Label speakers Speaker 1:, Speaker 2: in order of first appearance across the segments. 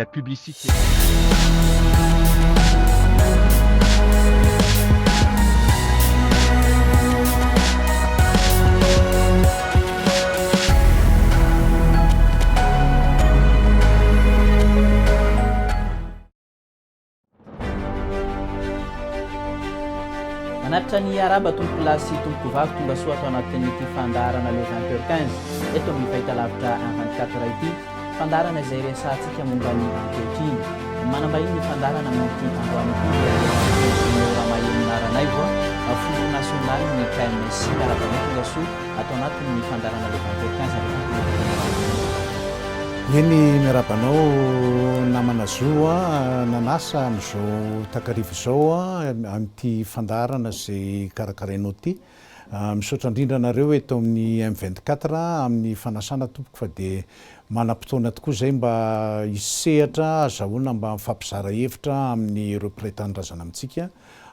Speaker 1: La publicité.
Speaker 2: Manaritra ny araba tompoko lahy sy tompoko vavy tonga soa atao anatin'ity fandarana le 20h15 eto amin'ny fahita lavitra 24 ity fandarana izay resantsika momba ny ankehitriny manambahiny ny fandarana amin'ity androany ramaheminaranay voa folo nasionaly ny KMS miarabany tonga soa atao anatin'ny fandarana le 20h15
Speaker 3: eny miarabanao namana zoa nanasa am'izao takarivo zao amin'ity fandarana zay karakarainao ty misaotra indrindra anareo eto amin'ny M24 amin'ny fanasana tompoko fa de manam-potoana tokoa zay mba hisehatra azahoana mba mifampizara hevitra amin'ny repretanidrazana amintsika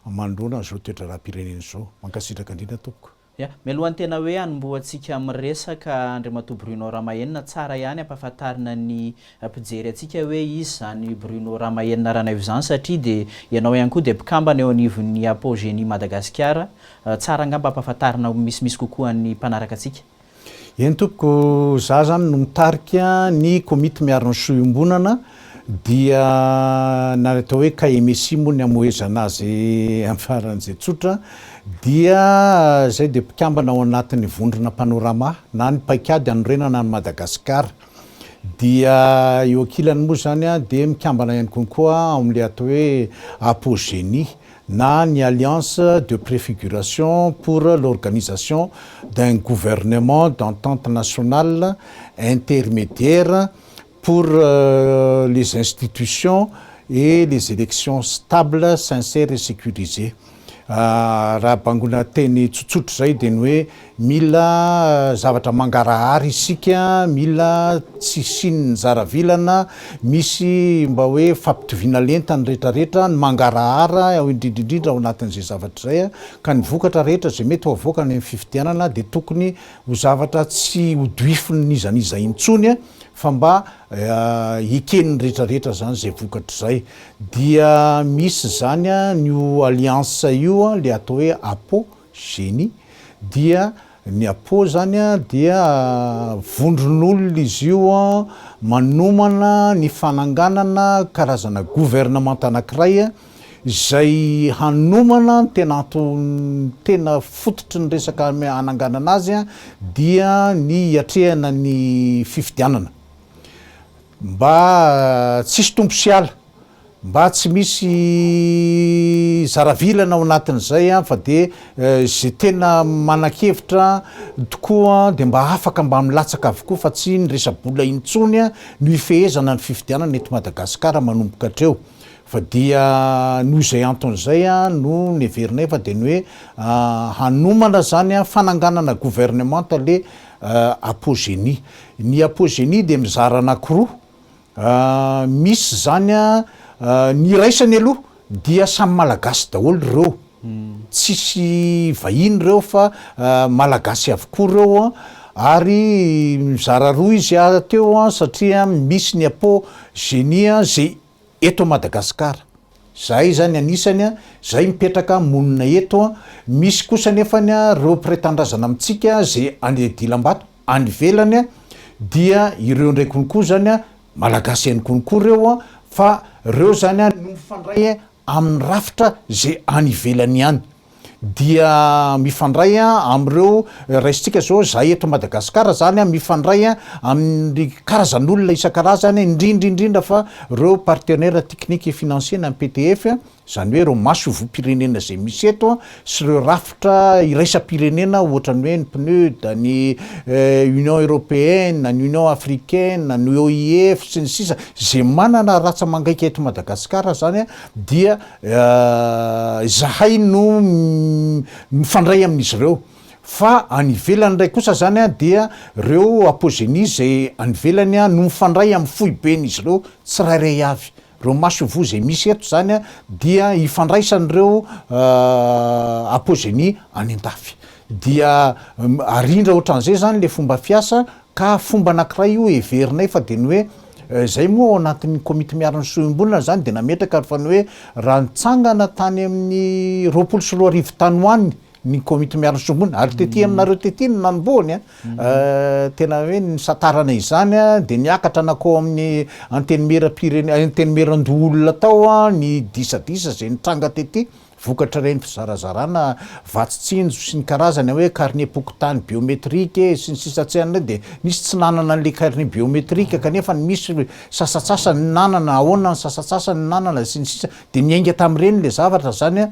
Speaker 3: mandrona zao toetra raha-pirenena zao mankasitraka indrindra tompoko.
Speaker 2: Ya, melohan'ny tena hoe anomboantsika amin'ny resaka Andriamato Bruno Ramahenina tsara ihany ampahafantarina ny mpijery antsika hoe izy zany Bruno Ramahenina Ranaivo zany satria de ianao ihany koa de mpikambana eo anivon'ny apogénie Madagasikara tsara angamba ampahafantarina misimisy kokoa ny mpanaraka antsika.
Speaker 3: Eny tompoko za zany no mitarika ny komity miarona soiombonana dia natao hoe KMS moa ny amohezana azy amin'ny faran'izay tsotra dia zay de mpikambana ao anatin'ny vondrona panorama na ny paikady anorenana na ny Madagasikara dia eo ankilany moa zany de mikambana ihany konkoa am'le atao hoe apogénie na ny alliance de préfiguration pour l'organisation d'un gouvernement d'entente nationale intermédiaire pour les institutions et les élections stables, sincères et sécurisées. Raha bangona teny tsotsotra zay de ny hoe mila zavatra mangarahary isika, mila tsy sin'ny zaravilana, misy mba hoe fampitoviana lenta ny rehetrarehetra ny mangarahara indrindrindrindra ao anatin'izay zavatra zay ka ny vokatra rehetra zay mety ho avoaka ny fifidianana de tokony ho zavatra tsy hodoifiny nizaniza intsony fa mba eken'ny rehetrarehetra zany zay vokatra zay dia misy zany ny alliance io le atao hoe apogénie dia ny apo zany dia vondron'olona izy io manomana ny fananganana karazana gouvernement anankiray zay hanomana tena fototry ny resaka ananganana azy dia ny iatrehana ny fifidianana mba tsisy tompo sy ala mba tsy misy zaravilana ao anatin'izay fa de zay tena manan-kevitra tokoa de mba afaka mba milatsaka avokoa fa tsy ny resa-bola intsony no ifehezana ny fifidianana eto Madagasikara manomboka hatreo fa dia noho izay anton'izay no neverinay fa de ny hoe hanomana zany fananganana gouvernement le apogénie. Ny apogénie de mizara anankiroa misy zany ny raisany aloha dia samy malagasy daholo reo tsisy vahiny reo fa malagasy avokoa reo ary mizara roa izy teo satria misy ny apogénie zay eto Madagasikara zay zany anisany zay mipetraka monina eto misy kosa nefany reo pretandrazana amintsika zay anedilambato any ivelany dia ireo ndray konkoa zany malagasy ihany konkoa reo fa reo zany no mifandray amin'ny rafitra zay any ivelany ihany dia mifandray am'ireo raisitsika zao za eto Madagasikara zany mifandray amin'ny karazan'olona isan-karazany indrindrindrindra fa reo partenaire technique et financier na PTF zany hoe reo maso voam-pirenena zay misy eto sy reo rafitra iraisam-pirenena ohatrany hoe ny PNUD ny Union européenne ny Union africaine ny OIF sy ny sisa zay manana ratsa mangaika eto Madagasikara zany dia zahay no mifandray amin'izy reo fa any ivelany ndray kosa zany dia reo apogénie zay any ivelany no mifandray amin'ny foiben'izy reo tsirairay avy reo maso vo zay misy eto zany dia ifandraisan'ireo apogénie any an-dafy dia arindra ohatran'izay zany le fomba fiasa ka fomba anankiray io everinay fa de ny hoe zay moa ao anatin'ny komity miarany soim-bolona zany de nametraka fa ny hoe raha nitsangana tany amin'ny 24 tany hoany ny komity miarany soim-bolona ary tety aminareo tety ny nanomboany tena hoe ny satarana izany de niakatra nakao amin'ny antenimieran-doolona tao ny disadisa zay nitranga tety vokatra reny fizarazarana vatsitsinjo sy ny karazany hoe carnet pokotany biometrike sy ny sisatsyana de nisy tsy nanana an'le carnet biometrike kanefa misy sasatsasany nanana ahoana ny sasatsasany nanana sy ny sisa de miainga tam'ireny le zavatra zany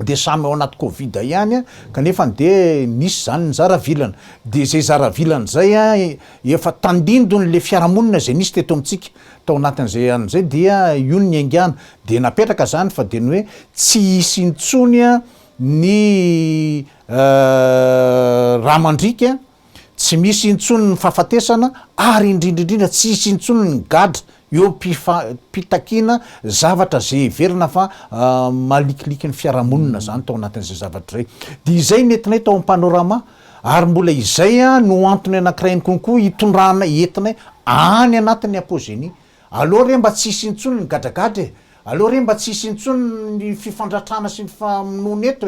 Speaker 3: de samy ao anaty covid ihany kanefa de nisy zany ny zaravilana de zay zaravilana zay efa tandindony le fiarahamonina zay nisy teto amitsika tao anatin'zay an'zay dia io ny aingana de napetraka zany fa de ny hoe tsy hisy intsony ny ramandrika tsy misy intsony ny fahafatesana ary indrindrindrindra tsy hisy intsony ny gadra eo pitakina zavatra zay verina fa malikiliky ny fiarahamonina zany tao anatin'zay zavatra zay de izay nentinay tao am-panorama ary mbola izay no antony anakirainy konkoa hitondrana entinay any anatin'ny apozeny aloha re mba tsy hisy intsony ny gadragadra aloha re mba tsy hisy intsony ny fifandratrana sy ny famonony eto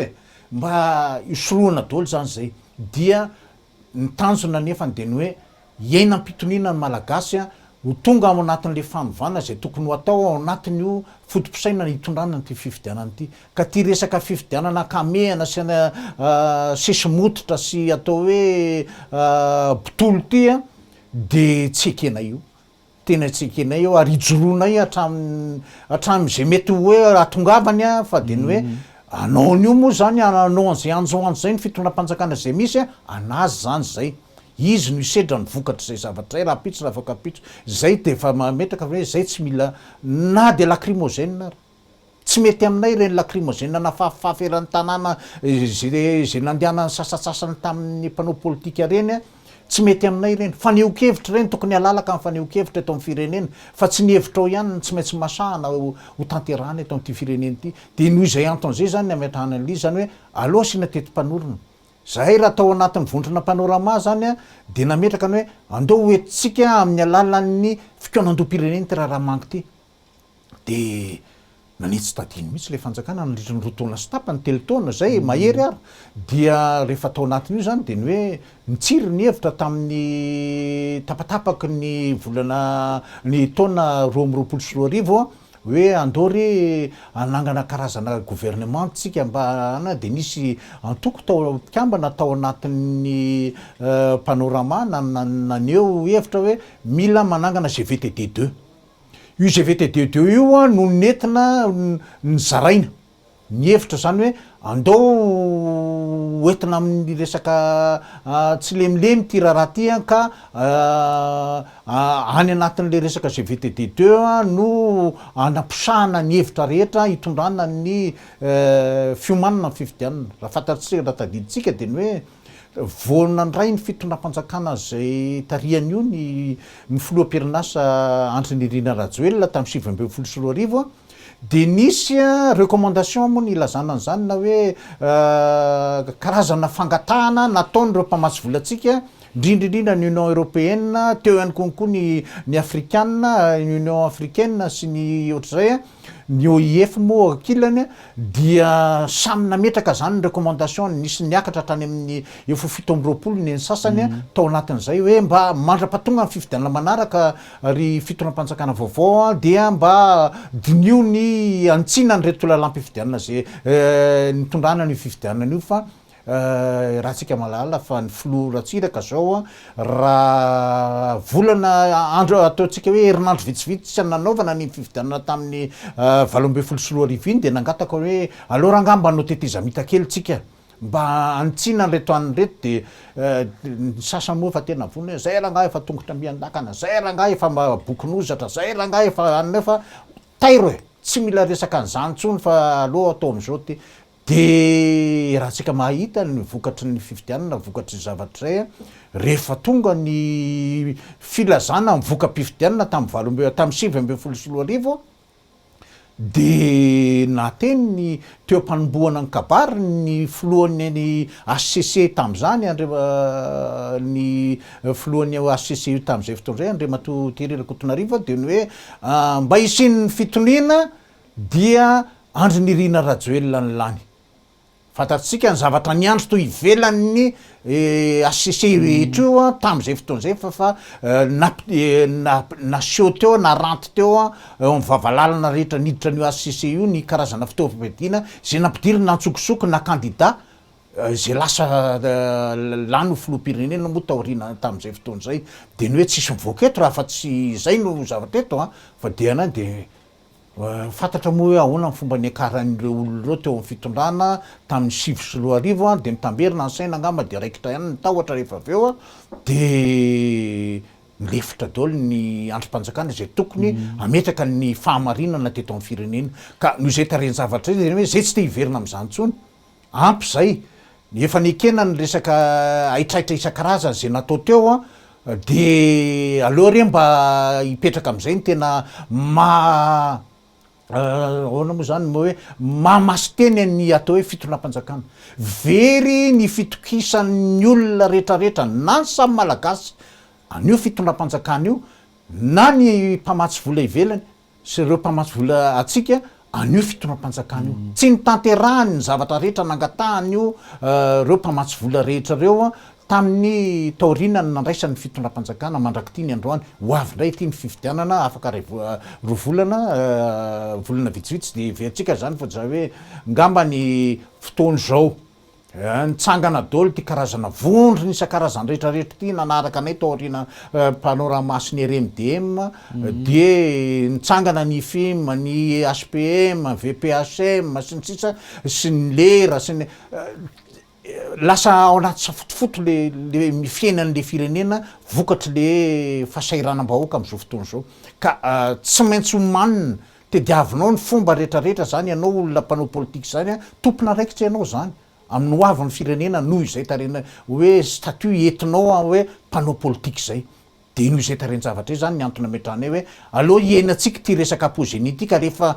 Speaker 3: mba isoroana daholo zany zay dia ny tanjona nefa de ny hoe iaina ampitonina ny malagasy ho tonga ao anatin'le fanovana zay tokony ho atao ao anatin'io fotom-pisaina hitondrana ty fifidianana ty ka ty resaka fifidianana kamehana sy sesimototra sy atao hoe botolo ty de tsy ekenay io tena tsy ekenay io ary ijoroanay hatram'zay mety hoe atongavany fa de ny hoe anaon'io moa zany anao an'zay anjoanjo zay ny fitondram-panjakana zay misy anazy zany zay izy no isedra ny vokatra zay zavatra zay raha pitso raha afaka pitso zay de fa mametraka hoe zay tsy mila na de lacrymogène tsy mety aminay reny lacrymogène na fafafafy eran'ny tanàna zay nandehanany sasatsasany tamin'ny mpanao politika reny tsy mety aminay reny faneho-kevitra reny tokony alalaka amin'ny faneho-kevitra eto amin'ny firenena fa tsy nihevitra ao ihany tsy maintsy masahana ho tanterahana eto amin'ity firenena ity de noho izay anton'zay zany ametrahana an'li zany hoe aloha sina tetim-panorona zahay raha tao anatin'ny vondrana panorama zany de nametraka ny hoe andao hoetitsika amin'ny alalan'ny fikonan-dom-pirenena ty raha mangy ty de nanitsy tadiny mihitsy le fanjakana nandritra ny 2 taona sy tapany 3 taona zay mahery ary dia rehefa tao anatin'io zany de ny hoe nitsiry ny hevitra tamin'ny tapatapaky ny volana ny taona 2024 hoe andory anangana karazana gouvernement tsika mba de nisy antoko tao kambana tao anatin'ny panorama naneo hevitra hoe mila manangana GVTD2 io GVTD2 io no nentina ny zaraina ny hevitra zany hoe andao oentina amin'ny resaka tsy lemilemy ty raha ty ka any anatin'le resaka GVTD2 no anaposahana ny hevitra rehetra hitondrana ny fiomanana ny fifidianana raha fantatsika raha tadiditsika de ny hoe voanandray ny fitondram-panjakana zay tarian'io ny filoam-pirinasa Andry Nirina Rajoelina tamin'ny 2024 de nisy recommandation moa ny ilazana an'zany na hoe karazana fangatahana nataon'ireo mpamatsy volatsika indrindrindrindra ny Union Européenne teo ihany konkoa ny africaine ny Union africaine sy ny ohatrazay ny OIF moa akilany dia samy nametraka zany ny recommandation nisy niakatra hatrany amin'ny efo 7 ny sasany tao anatin'zay hoe mba mandra-patonga ny fifidianana manaraka ry fitondram-panjakana vaovao dia mba dinio ny antsina ny reto lalam-pifidianana zay nitondrana ny fifidianana io fa raha tsika malala fa ny filoratsiraka zao raha volana andro ataotsika hoe herinandro vitsivitsy sy nanaovana ny fifidianana tamin'ny 2024 iny de nangataka hoe aloha raha angamba anao teteza mitakely tsika mba antsina reto anyreto de ny sasany moa fa tena vonona hoe zay raha ngahy efa tongotra miandakana zay raha ngahy efa bokin'ozatra zay raha ngahy efa anina fa tairo tsy mila resaka an'izany tsony fa aloha atao am'izao ty de raha tsika mahita ny vokatry ny fifidianana vokatry ny zavatra zay rehefa tonga ny filazana mivoka-pifidianana tamin'ny 7 ambin'ny folo sy roa arivo de nateny teo am-panomboana ny kabary ny filohan'ny ny HCC tam'izany ny filohan'ny HCC io tam'izay fotoan'izay Andriamatoa Tery Rakotonarivo de ny hoe mba isian'ny fitoniana dia Andry Nirina Rajoelina ny lany. Fantatsika ny zavatra niandro toy ivelan'ny HCC rehetra io tam'izay fotoan'izay fa naseho teo naranty teo mivavalalana rehetra niditra n'io HCC io ny karazana fitaovam-piadiana zay nampidiry nantsokosoko na candidat zay lasa lany filoham-pirenena moa taorina tam'izay fotoan'izay de ny hoe tsisy mivoaka eto raha fa tsy zay no zavatra eto fa de ana de fantatra moa hoe ahoana ny fomba niakaran'ireo olona ireo teo amin'ny fitondrana tamin'ny 2021 de mitamberina ny saina angamba de raikitra ihany ny tahotra rehefa avy eo de milefitra daholo ny androm-panjakana zay tokony ametraka ny fahamarinana teto amin'ny firenena ka noho izay tareny zavatra izay hoe zay tsy te hiverina amin'izany intsony ampy zay efa niekena ny resaka aitraitra isan-karazany zay natao teo de aloha re mba hipetraka amin'izay ny tena ahoana moa zany moa hoe mahamasiteny ny atao hoe fitondram-panjakana very ny fitokisan'ny olona rehetrarehetra na ny samy malagasy an'io fitondram-panjakana io na ny mpamatsy vola ivelany sy ireo mpamatsy vola atsika an'io fitondram-panjakana io tsy ny tanterahany ny zavatra rehetra nangatahany io reo mpamatsy vola rehetra reo tamin'ny taorina ny nandraisan'ny fitondram-panjakana mandrakity ny androany ho avy ndray ty ny fifidianana afaka roa volana vitsivitsy de veatsika zany fa zay hoe ngamba ny fotoany zao nitsangana daholo ty karazana vondry ny isan-karazany rehetrarehetra ty nanaraka anay taorina panoramasy ny RMDM de nitsangana ny IFIM ny HPM VPHM sy ny sisa sy ny lera sy ny lasa ao anaty safotofoto le mifiainan'le firenena vokatry le fahasairanam-bahoaka am'izao fotoana zao ka tsy maintsy homanina tediavinao ny fomba rehetrarehetra zany ianao olona mpanao politika zany tompona raikitra ianao zany amin'ny hoavin'ny firenena noho izay tarena hoe statut entinao hoe mpanao politika zay de noho izay tareny zavatra io zany ny antony ametranay hoe aloha iainantsika ty resaka apozeny ity ka rehefa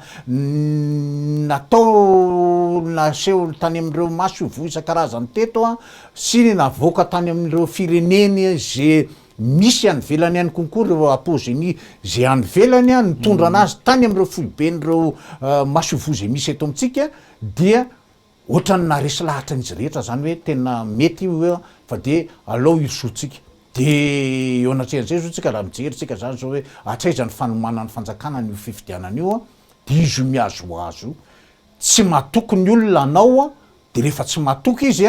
Speaker 3: natao naseho tany amin'ireo maso vo isan-karazany teto sy navoaka tany amin'ireo fireneny zay misy any velany any konkory reo apozeny zay any velany nitondra anazy tany amin'ireo foiben'ireo masovo zay misy eto amintsika dia ohatrany naresy lahatra n'izy rehetra zany hoe tena mety io fa de alao isotsika de eo anatrehan'izay zao tsika raha mijery tsika zany zao hoe atraiza ny fanomanan'ny fanjakana n'io fifidianana io de izy io miazo azo tsy mahatoky ny olona anao de rehefa tsy mahatoky izy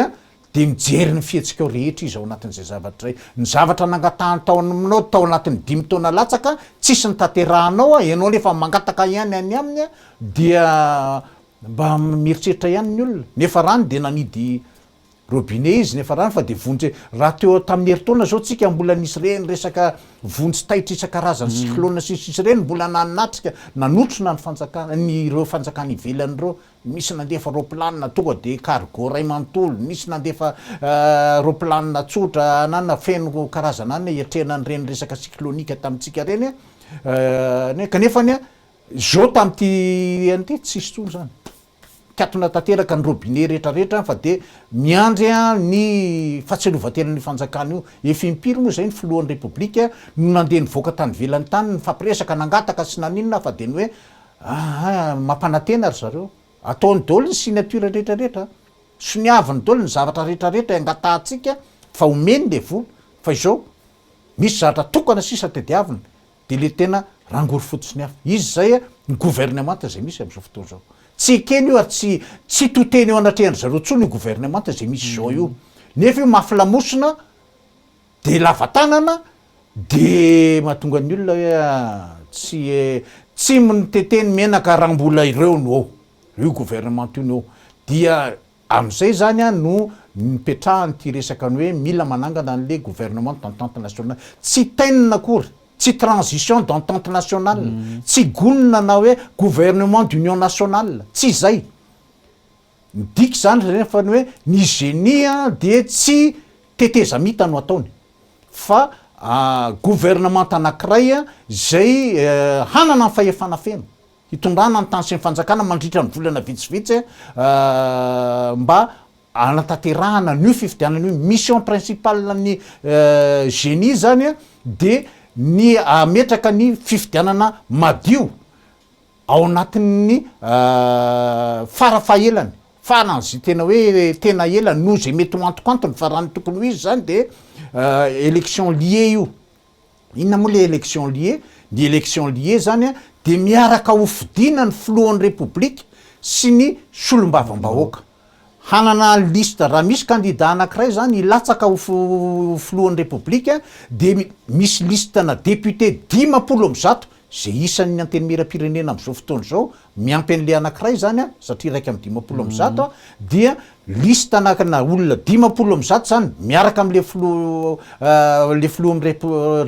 Speaker 3: de mijery ny fihetsikao rehetra izy ao anatin'izay zavatra zay ny zavatra nangatahany tao aminao tao anatin'ny 5 taona latsaka tsisy ny tanterahanao ianao nefa mangataka ihany any aminy dia mba mieritreritra ihany ny olona nefa rany de nanidy robinet izy nefa rany fa de vonjy raha teo tamin'ny herintaona zao tsika mbola nisy reny resaka vonjy taitra isan-karazany cyclone sisy reny mbola naninatrika nanotrona ny fanjakana ny reo fanjakana ivelany reo misy nandefa roplanina tonga de cargo ray manontolo misy nandefa roplanina tsotra nanana feno karazana any eritreana ny reny resaka cyclonika tamintsika reny kanefany zao tam'ty an'ty tsisy tsony zany katona tanteraka ny robinet rehetrarehetra fa de miandry ny fahatselovatena ny fanjakana io efa impiry moa zay ny filohan'ny repoblika no nandeha nivoaka tany velany tany nifampiresaka nangataka sy naninona fa de ny hoe mampanantena ry zareo ataony daholo ny signature rehetrarehetra sy niaviny daholo ny zavatra rehetrarehetra angatahantsika fa omeny le vola fa izao misy zavatra tokana sisa tediavina de le tena rangory fotsiny hafa izy zay ny gouvernemanta zay misy am'izao fotoana zao tsy ekeny io ary tsy toteny eo anatrehany zareo tsony gouvernemanta zay misy zao io nefa io mafilamosina de lavatanana de mahatonga ny olona hoe tsy miteteny menaka raha mbola ireo no ao io gouvernemanta io no ao dia am'izay zany no mipetrahany ty resaka ny hoe mila manangana an'le gouvernement d'entente nationale tsy tenina akory tsy transition d'entente nationale tsy gonina na hoe gouvernement d'union nationale tsy zay midiky zany rehefa ny hoe ny génie de tsy tetezamita no ataony fa gouvernement anankiray zay hanana ny fahefana feno hitondrana ny tany sy ny fanjakana mandritra ny volana vitsivitsy mba anatanterahana nio fifidianana io mission principale ny génie zany de ny ametraka ny fifidianana madio ao anatin'ny farafahelany faran'zay tena hoe tena ela no zay mety ho antokoantony fa raha ny tokony ho izy zany de élection lié io inona moa le élection lié ny élection lié zany de miaraka ho fidina ny filohan'ny république sy ny solombavam-bahoaka hanana liste raha misy candidat anankiray zany ilatsaka ho filohan'ny république de misy listena député 10% zay isan'ny anteny miram-pirenena am'izao fotoana zao miampy an'le anankiray zany satria raiky amy 10% dia liste anakina olona 10% zany miaraka am'le le filohan'ny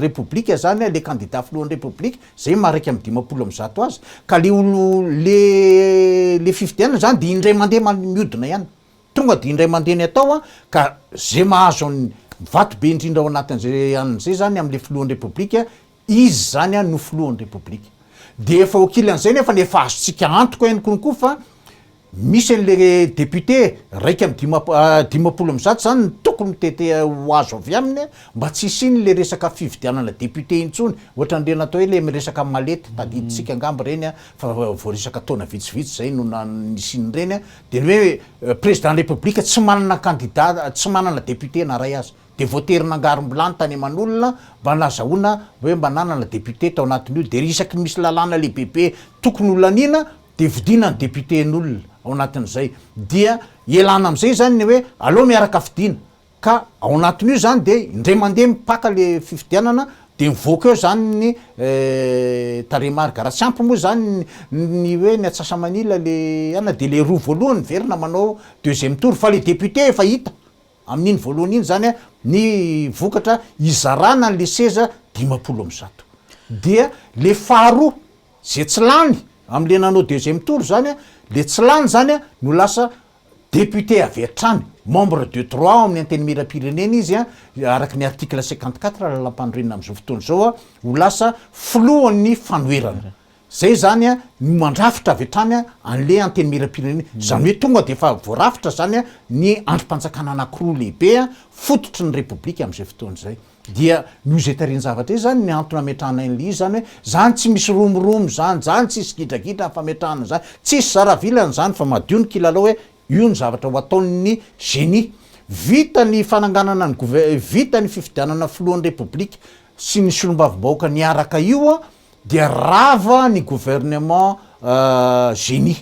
Speaker 3: république zany le candidat filohan'ny république zay maharaiky amy 10% azy ka le olo le fifidianana zany de indray mandeha miodina ihany tonga de indray mandeha ny atao ka zay mahazo ny vato be indrindra ao anatin'zay an'zay zany am'le filohan'ny république izy zany no filohan'ny république de efa okilan'zay nefa nefa azotsika antoko ihany konkoa fa misy an'le député raiky amy 10% zany tokony tete ho azo avy aminy mba tsy isiny le resaka fividianana député intsony ohatran'reny atao hoe le miresaka malety tadiditsika angambo reny fa voaresaka taona vitsivitsy zay no nisiny reny de ny hoe président république tsy manana candidat tsy manana député na ray azy de voaterina angarom-bilany tany aman'olona mba nazahoana hoe mba nanana député tao anatin'io de isaky misy lalàna lehibehibe tokony olanina de vidina ny députén'olona ao anatin'izay dia ialana am'izay zany ny hoe aleo miaraka fidina ka ao anatin'io zany de indray mandeha mipaka le fifidianana de mivoaka eo zany ny taremarika raha tsy ampy moa zany ny hoe ny atsasa-manila le ana de le roa voalohany verina manao deuxième tour fa le député efa hita amin'iny voalohany iny zany ny vokatra izarana le seza 10% dia le faharoa zay tsy lany am'le nanao deuxième tour zany le tsy lany zany no lasa député avy hatrany membre de droit amin'ny anteny miram-pirenena izy araky ny article 54 lalam-pandroenina am'izao fotoana zao ho lasa filohan'ny fanoerana zay zany no mandrafitra avy hatrany an'le anteny miram-pirenena zany hoe tonga de fa voarafitra zany ny androm-panjakana anankiroa lehibe fototry ny république am'izay fotoana zay dia no zay tariny zavatra zany ny antony ametrahana an'le izy zany hoe zany tsy misy romoromo zany tsy isy gidragidra fametrahana zany tsisy zaravilany zany fa madio ny kilalao hoe io ny zavatra ho ataon'ny génie vita ny fananganana ny vita ny fifidianana filohan'ny république sy ny solombavam-bahoaka niaraka io dia rava ny gouvernement génie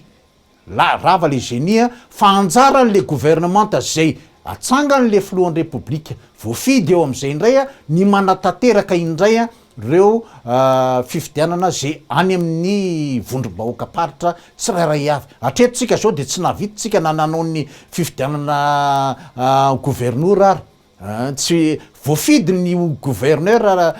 Speaker 3: rava le génie fa anjaran'le gouvernement zay atsangany le filohan'ny république voafidy eo am'izay indray ny manatanteraka indray reo fifidianana zay any amin'ny vondrom-bahoaka paritra tsirairay avy atretontsika zao de tsy naviditsika nananao ny fifidianana gouverneur ary tsy voafidy ny gouverneur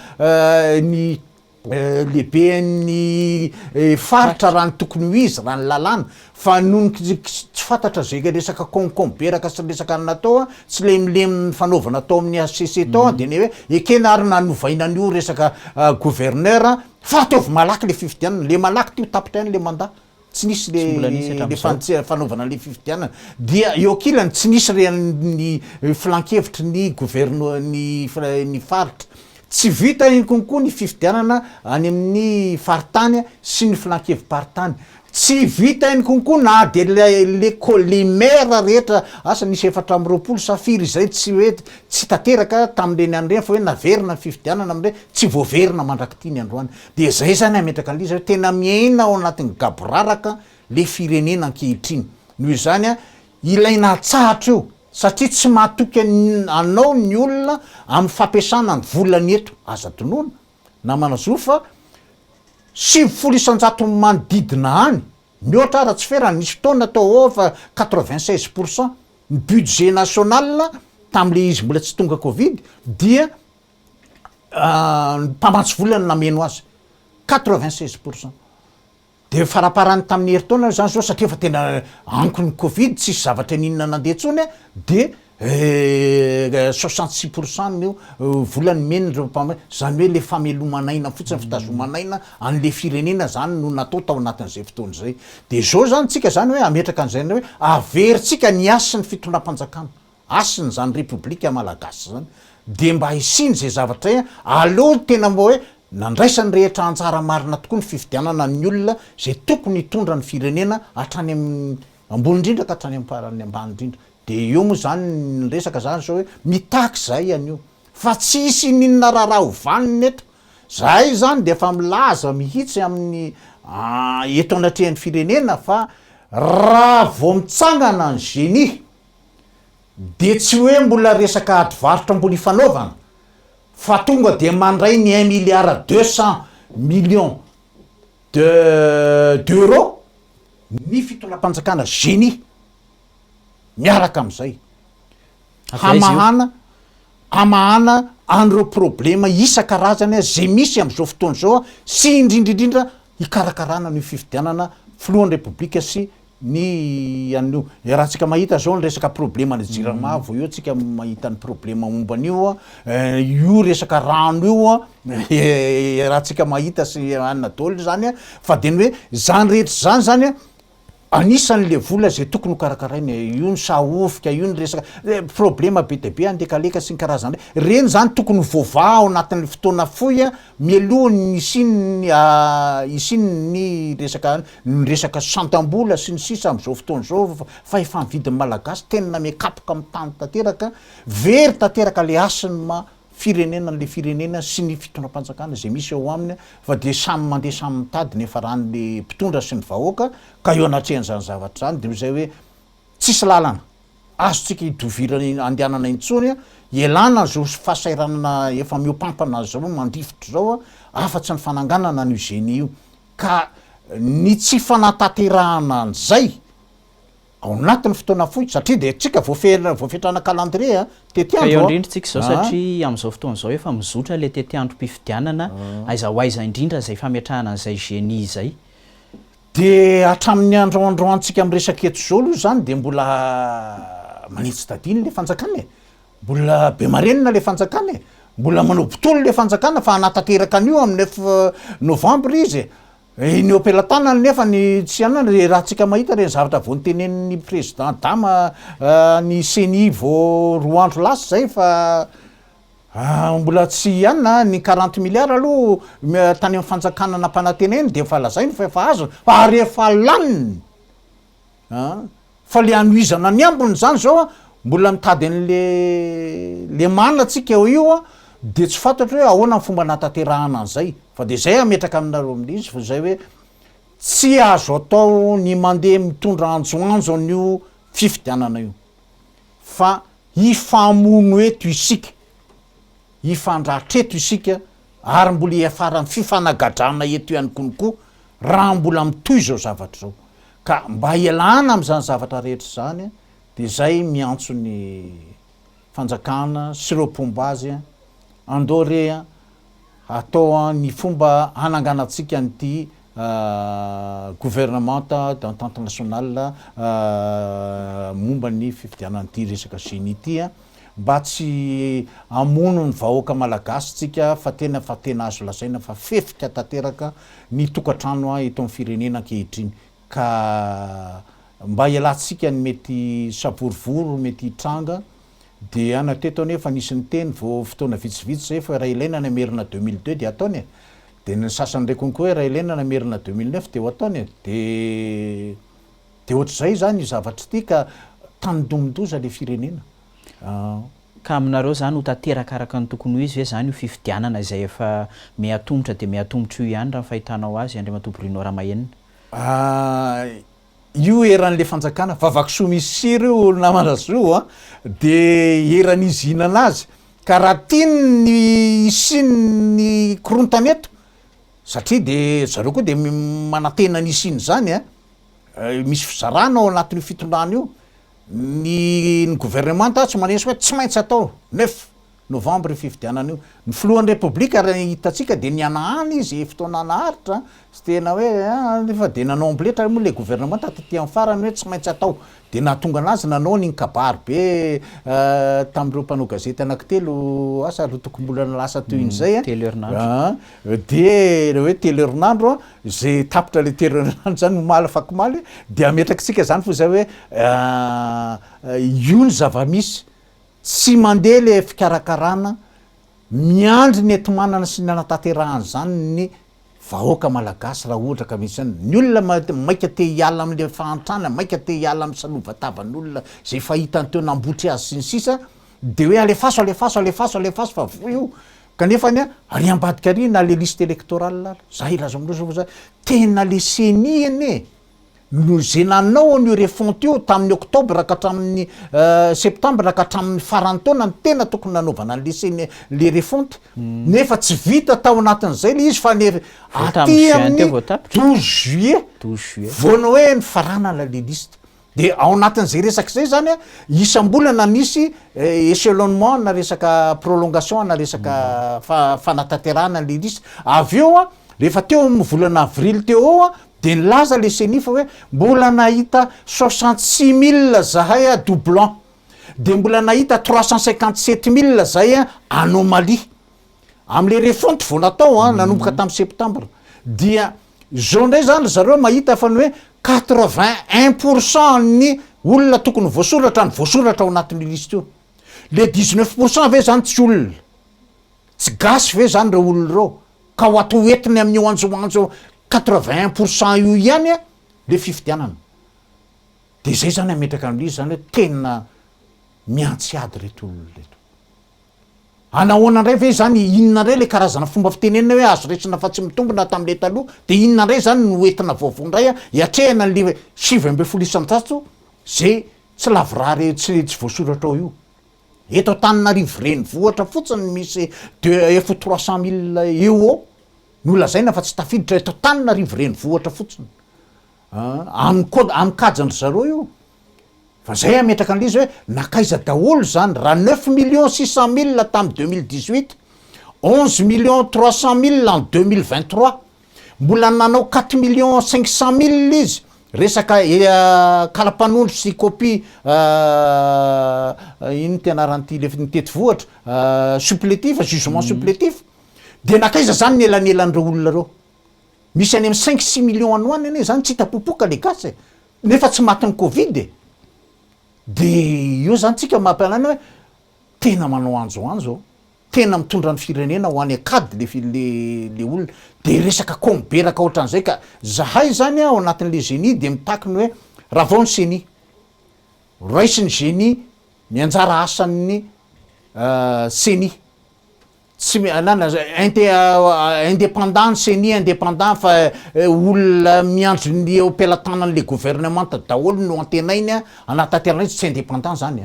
Speaker 3: ny lehibe ny faritra raha ny tokony ho izy raha ny lalàna fa noho tsy fantatra zay resaka concomberaka sy resaka natao tsy lemilemy fanaovana atao amin'ny ACC tao de ny hoe ekena ary nanovaina an'io resaka gouverneur fa ataovy malaky le fifidianana le malaky teo tapitra ihany le mandat tsy nisy le fanaovana le fifidianana dia eo akilany tsy nisy reny flankevitry ny gouverneur ny faritra tsy vita iny konkoa ny fifidianana any amin'ny faritany sy ny flankevim-paritany tsy vita iny konkoa na de le maire rehetra asa nisy 420 safiry zay tsy hoe tsy tateraka tam'reny an'reny fa hoe naverina ny fifidianana am'reny tsy voaverina mandraky ty ny androany de zay zany ametraka an'izy hoe tena miaina ao anatin'ny gaboraraka le firenena ankehitriny noho izany ilaina tsahatra io satria tsy mahatoky anao ny olona amin'ny fampiasana ny volany eto aza tonoana na manazo fa 700 manodidina any mihoatra raha tsy ferany nisy fotoana atao fa 96% ny budget national tam'le izy mbola tsy tonga covid dia mpamatsy volany nameno azy 96%. de faraparany tamin'ny heritaona zany zao satria fa tena ankony covid tsisy zavatra ninona nandeha ntsony a de 66% io volany menindreo mpamay zany hoe le famelomanaina fotsiny fitazomanaina an'le firenena zany no natao tao anatin'izay fotoana zay de zao zany tsika zany hoe ametraka an'izay hoe averitsika ny asin'ny fitondram-panjakana asiny zany repoblika malagasy zany de mba hisiny zay zavatra aloha tena mba hoe nandraisany rehetra anjara marina tokoa ny fifidianana ny olona zay tokony hitondra ny firenena hatrany amin'ny ambony indrindra ka hatrany amin'ny farany ambany indrindra de eo moa zany ny resaka zany zao hoe mitaky zay an'io fa tsisy ninona raharaha ovaniny eto zay zany de efa milaza mihitsy amin'ny eto anatrehan'ny firenena fa raha vao mitsangana ny génie de tsy hoe mbola resaka adivarotra mbola ifanaovana fa tonga de mandray ny 1 milliard 200 millions d'euros ny fitondram-panjakana génie miaraka am'izay hamahana an'ireo problema isan-karazany zay misy am'izao fotoana zao sy indrindraindrindra hikarakarana ny fifidianana filohan'ny repoblika sy ny an'io rahantsika mahita zao ny resaka problema ny jirama vo eo tsika mahita ny problema momban'io io resaka rano io rahantsika mahita sy anina daholo zany fa de ny hoe zany rehetra zany anisan'le vola zay tokony ho karakaraina io ny sahofika io ny resaka problema be de be andekaleka sy ny karazany reny zany tokony voava ao anatin'ny fotoana foy mialohany isin'ny resaka santam-bola sy ny sisa am'izao fotoana zao fa efa mividin'ny malagasy tena mekapoka amin'ny tany tanteraka very tanteraka le asiny firenena an'le firenena sy ny fitondram-panjakana zay misy ao aminy fa de samy mandeha samy mitady efa ran'le mpitondra sy ny vahoaka ka eo anatrehan'zany zavatra zany de zay hoe tsisy lalana azotsika hidovirany andehanana intsony ialana zao fahasairanana efa miopampana zao mandrifitra zao afa-tsy ny fananganana ny génie io ka ny tsy fanatanterahana an'zay ao anatin'ny fotoana fohy satria de tsika voafetrana calendrier
Speaker 2: eo indrindratsika zao satria am'izao fotoana zao efa mizotra le tetiandro mpifidianana aiza indrindra zay fametrahana an'izay génie zay
Speaker 3: de hatramin'ny androantsika amin'ny resaka eto zao aloha zany de mbola manitsy tadiny le fanjakana mbola be marenina le fanjakana mbola manao botolo le fanjakana fa anatanteraka an'io amin'ny 9 novembre izy ny opelatana nefa ny tsy anana raha tsika mahita reny zavatra vo nytenen'ny président dama ny CENI vo roa andro lasa zay fa mbola tsy anina ny 40 milliards aloha tany amin'ny fanjakana nampananteneny de efa lazainy fa efa azo fa rehefa laniny fa le anoizana ny ambony zany zao mbola mitady an'le manina tsika eo io de tsy fantatra hoe ahoana ny fomba natanterahana an'izay fa de zay ametraka aminareo amin'izy fa zay hoe tsy azo atao ny mandeha mitondra anjoanjo an'io fifidianana io fa hifamono eto isika hifandratra eto isika ary mbola hiafarany fifanagadrana eto ihany konikoa raha mbola mitoy zao zavatra zao ka mba hialana am'zany zavatra rehetra zany de zay miantso ny fanjakana sy reo pombazy andore atao ny fomba hananganatsika nyty gouvernementa d'entente nationale momba ny fifidianan'ity resaka génie ity mba tsy amono ny vahoaka malagasy tsika fa tena azo lasaina fa fefika tanteraka ny tokatrano eto amin'ny firenena ankehitriny ka mba hialantsika ny mety saborovoro mety hitranga de anateto nefa nisy ny teny vo fotoana vitsivitsy zay fa raha ilaina namerina 2002 de ataony de ny sasany ndraiky konko hoe raha ilaina namerina 2009 de ho ataony de ohatr'izay zany zavatra ty ka tanidomondoza le firenena
Speaker 2: ka aminareo zany ho tanteraka araka ny tokony ho izy hoe zany io fifidianana izay efa miatombotra de miatombotra io ihany raha fahitanao azy Andriamatoa Bruno Ramahenina
Speaker 3: io eran'le fanjakana vavakisoa misy siry io namanazo de eran'izy ihinana azy ka raha tiany ny isiny korontaneto satria de zareo koa de manantena ny isiny zany misy fizarana ao anatin'io fitondrana io ny gouvernementa tsy manesy hoe tsy maintsy atao 9 novambra fifidianana io ny filohan'ny repoblika raha hitatsika de nianahany izy fotoana naharitra sy tena hoe fa de nanao ambletra moa le gouvernement taty amin'ny farany hoe tsy maintsy atao de nahatonga anazy nanao ny kabary be tamin'ireo mpanao gazety anankitelo asa ro tokom-bolana lasa toy in'izay
Speaker 2: telo
Speaker 3: de hoe telo herinandro zay tapitra le telo herinandro zany malafaky maly de ametrakitsika zany fo zay hoe io ny zava-misy tsy mandeha le fikarakarana miandry ny entimanana sy ny anatanterahany zany ny vahoaka malagasy raha ohatra ka misy zany ny olona maika te hiala am'le fahantrana maika te hiala amin'ny salova-tavan'olona zay fahitany teo nambotry azy sy ny sisa de hoe alefaso fa vo io kanefany ary ambadika ary na le liste électorale zay laza amindreo za tena le seniany no zay nanao an'io refonte io tamin'ny octobre ka hatramin'ny septembre ka hatramin'ny farany taona ny tena tokony nanaovana le le refonte nefa tsy vita tao anatin'izay le izy fa ny aty amin'ny 12 juillet voana hoe ny faranana le liste de ao anatin'izay resaka zay zany isam-bolana nisy échelonnement na resaka prolongation na resaka fanatanterahana le liste avy eo rehefa teo volana avril teo de nilaza le seni fa hoe mbola nahita 66 000 zahay doublon de mbola nahita 357 000 zay anomalie am'le refonte vo natao nanomboka tamin'ny septembre dia zao ndray zany zareo mahita fa ny hoe 81% ny olona tokony voasoratra ny voasoratra ao anatin'ny liste io le 19% ve zany tsy olona tsy gasy ve zany reo olona reo ka ho ato entiny amin'ny oanjoanjo 81% io ihany le fifidianana de zay zany ametraka amin'izy zany hoe tena miantsiady reto olona reto anahoana ndray ve zany inona ndray le karazana fomba fitenenina hoe azo resina fa tsy mitombona tamin'le taloha de inona ndray zany no entina vaovao ndray iatrehana le 7 isan-jato zay tsy lavorary tsy voasoratra ao io eto Antananarivo renivohitra fotsiny misy 300 000 eo ao no lazaina fa tsy tafiditra eto Antananarivo renivohitra fotsiny amin'ny kajany zareo io fa zay ametraka an'izy hoe nakaiza daholo zany raha 9 600 000 tamin'ny 2018 11 300 000 en 2023 mbola nanao 4 500 000 izy resaka kalapanondro sy copie ino teanaran'ity le nitety vohatra supplétif jugement supplétif de nakaiza zany ny elanelan'ireo olona reo misy any amin'ny 5-6 millions anoany ane zany tsy hitapopoka le gasy nefa tsy matin'ny covid de io zany tsika mampialana hoe tena manao anjoanjo tena mitondra ny firenena ho any akady le olona de resaka komberaka ohatran'izay ka zahay zany ao anatin'le génie de mitaky ny hoe raha vao ny seni raisy ny génie ny anjara asan'ny seni tsy indépendant seni indépendant fa olona miandro ny opelantanan'le gouvernement daholo no antenainy anatanterana izy tsy indépendant zany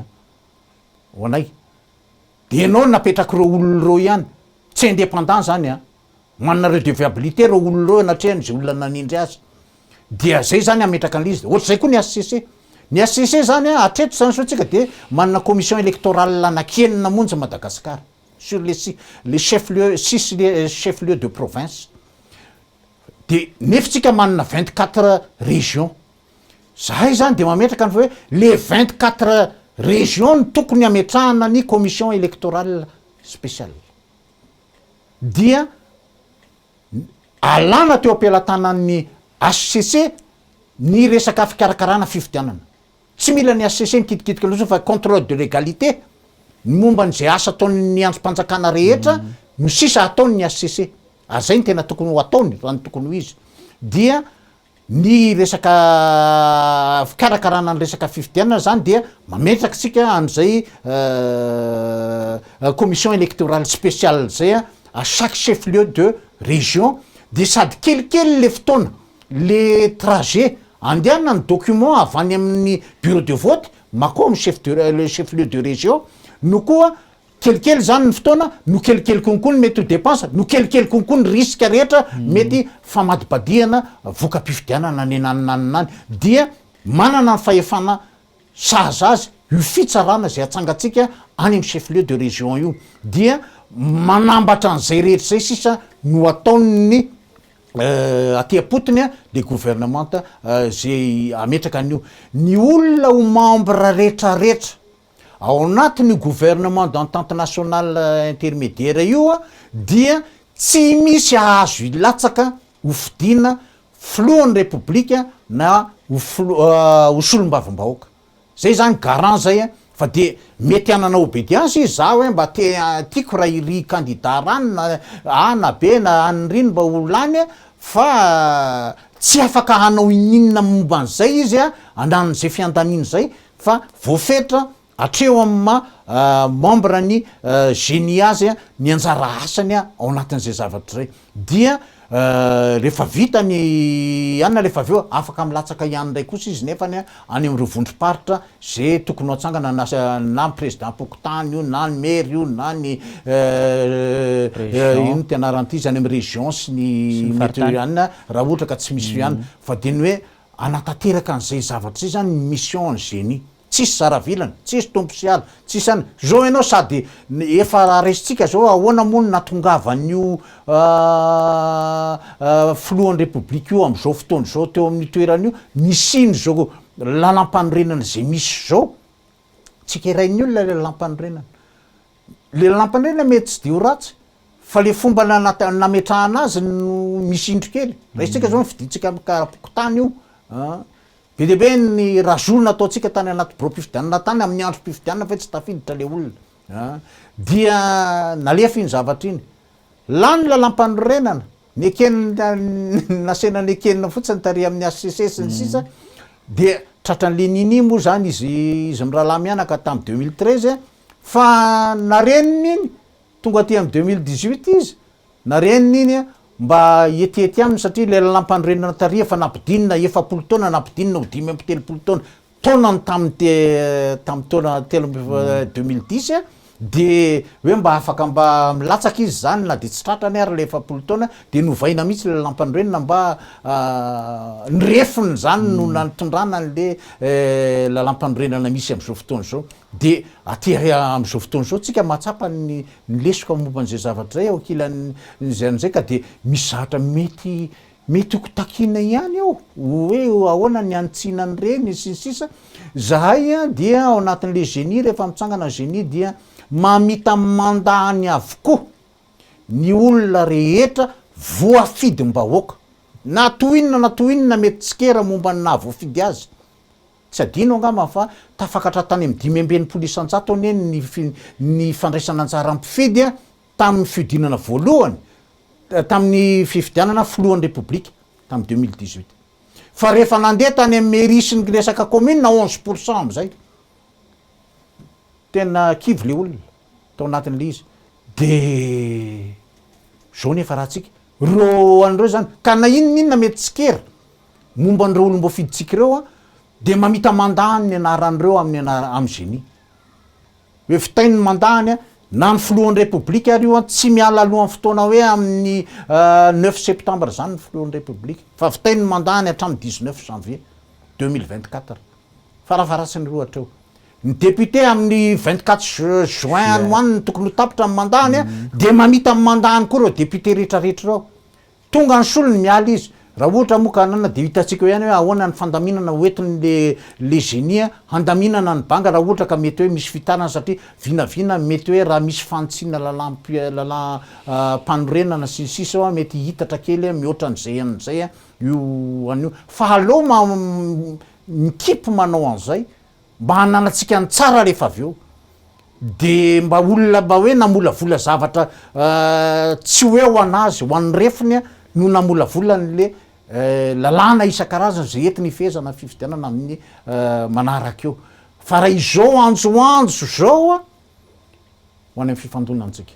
Speaker 3: ho anay de anao napetraky reo olona reo ihany tsy indépendant zany manana redevabilité reo olona reo anatrehany zay olona nanindry azy dia zay zany ametraka an'izy ohatr'izay koa ny HCC zany atreto zany sotsika de manana commission électorale anakenina monja Madagasikara sur les chefs-lieux 6 chefs-lieux de province de nefitsika manana 24 régions zahay zany de mametraka ny hoe les 24 régions ny tokony ametrahana ny commission électorale spéciale dia alana teo ampelantanan'ny HCC ny resaka fikarakarana fifidianana tsy mila ny HCC mikitikitiky loatra fa contrôle de légalité ny momba n'izay asa ataon'ny androm-panjakana rehetra no sisa ataony ny HCC zay ny tena tokony ho ataony raha ny tokony ho izy dia ny resaka fikarakarana ny resaka fifidianana zany dia mametraka tsika am'izay commission électorale spéciale zay à chaque chef-lieu de région de sady kelikely le fotoana le trajet andehanana ny document avy any amin'ny bureau de vote mako le chef-lieu de région no koa kelikely zany ny fotoana no kelikely konko ny mety ho dépense no kelikely konko ny risque rehetra mety famadibadiana voka-pifidianana nenaninaninany dia manana ny fahefana sahaza azy io fitsarana zay atsangatsika any amin'ny chef lieu de région io dia manambatra an'izay rehetra zay sisa no ataony aty apotony a le gouvernementa zay ametraka an'io ny olona ho membre rehetrarehetra ao anatin'io gouvernement d'entente nationale intermédiaire io a dia tsy misy ahazo ilatsaka ho fidina filohan'ny republika na ho solom-bavim-bahoaka zay zany garant zay a fa de mety anana obédience izy za hoe mba tiako raha iry candidat rany na a na b na anyriny mba ho lany fa tsy afaka hanao ininona momba an'izay izy a anan'izay fiandaniny zay fa voafetra atreo amma membre ny génie azy a ny anjara asany a ao anatin'izay zavatra zay dia rehefa vita ny anina rehefa avy eo afaka milatsaka ihany ndray kosa izy nefany any am'ireo vondrom-paritra zay tokony ho atsangana na président pokotany io na ny maire io na ny ino tianaranty izy any amy région sy ny mety anina raha ohatra ka tsy misy ihany fa de ny hoe anatateraka an'izay zavatra zay zany mission ny génie tsisy zaravilany tsisy tomposiala tsisy any zao ianao sady efa resitsika zao ahoana moa natongavan'io filohan'ny republique io am'izao fotoana zao teo amin'ny toeran'io misiny zao lalam-panorenana zay misy zao tsika irainy olona le lalam-panorenana le lalam-panorenana mety tsy de ho ratsy fa le fomba nametrahana azy no misindro kely raisitsika zao fiditsika karapokotany io be deabe ny razolona ataotsika tany anaty bureau mpifidianana tany amin'ny andro mpifidianana fa tsy tafiditra le olona dia nalefa iny zavatra iny lany lalam-panorenana ny ekenina nasena ny ekenina fotsiny tare amin'ny HCC ny sisa de tratran'le nini moa zany izy mirahalahy mianaka tamy 2013 fa nareniny iny tonga aty amy 2018 izy nareniny iny mba etiety aminy satria le lalam-panorenana taria fa nampidinina efapolo taona nampidinina ho 5 taona ny tamy taona telo 2010 de hoe mba afaka mba milatsaka izy zany na de tsy tratrany ary le efapolo taona de novaina mihitsy le lalam-panorenana mba nyrefiny zany no natondrana an'le lalam-panorenana misy am'izao fotoana zao de aty am'izao fotoana zao tsika mahatsapa ny lesoka momba an'izay zavatra zay aokilan'zay an'izay ka de misy zavatra mety ho takina ihany ao hoe ahoana ny antsinany reny sy ny sisa zahay a dia ao anatin'le génie rehefa mitsangana génie dia mamita mandany avokoa ny olona rehetra voafidym-bahoaka na toinona mety tsikera momba ny nahavoafidy azy tsy adino angamba fa tafakatra tany amy 5 isan-jato ane ny fandraisana anjara ampifidy a tamin'ny fiodinana voalohany tamin'ny fifidianana filohan'ny republika tamy 2018 fa rehefa nandeha tany amy mairie sy ny resaka commune 11% am'izay tena kivy le olona tao anatin'le izy de zao nefa raha tsika ro an'ireo zany ka na inona mety tsikera momba an'ireo olom-boafiditsika ireo a de mamita mandany ny anaran'ireo amy génie hoe fitainy mandany a na ny filohan'ny republika ary io a tsy miala alohan'ny fotoana hoe amin'ny 9 septembre zany ny filohan'ny republika fa fitainy mandany hatramy 19 janvier 2024 farafaratsiny roa hatreo ny député amin'ny 24 juin anoany ny tokony ho tapitra amy mandany a de mamita amy mandany koa reo député rehetrarehetra reo tonga ny solony miala izy raha ohatra moa ka anana de hitatsika hoe ihany hoe ahoana ny fandaminana hoentiny le génie handaminana ny banga raha ohatra ka mety hoe misy fitarana satria vinavina mety hoe raha misy fantsiana lalam-panorenana sy ny sisa a mety hitatra kely mihoatra an'izay an'izay a io an'io fa aleo mikipy manao an'izay mba hananatsika ny tsara rehefa avy eo de mba olona mba hoe namolavola zavatra tsy hoe ho anazy ho an'ny refiny a no namolavola n'le lalàna isan-karazany zay entiny ifezana fifidianana amin'ny manaraka eo fa raha izao anjoanjo zao a ho any amy fifandonantsika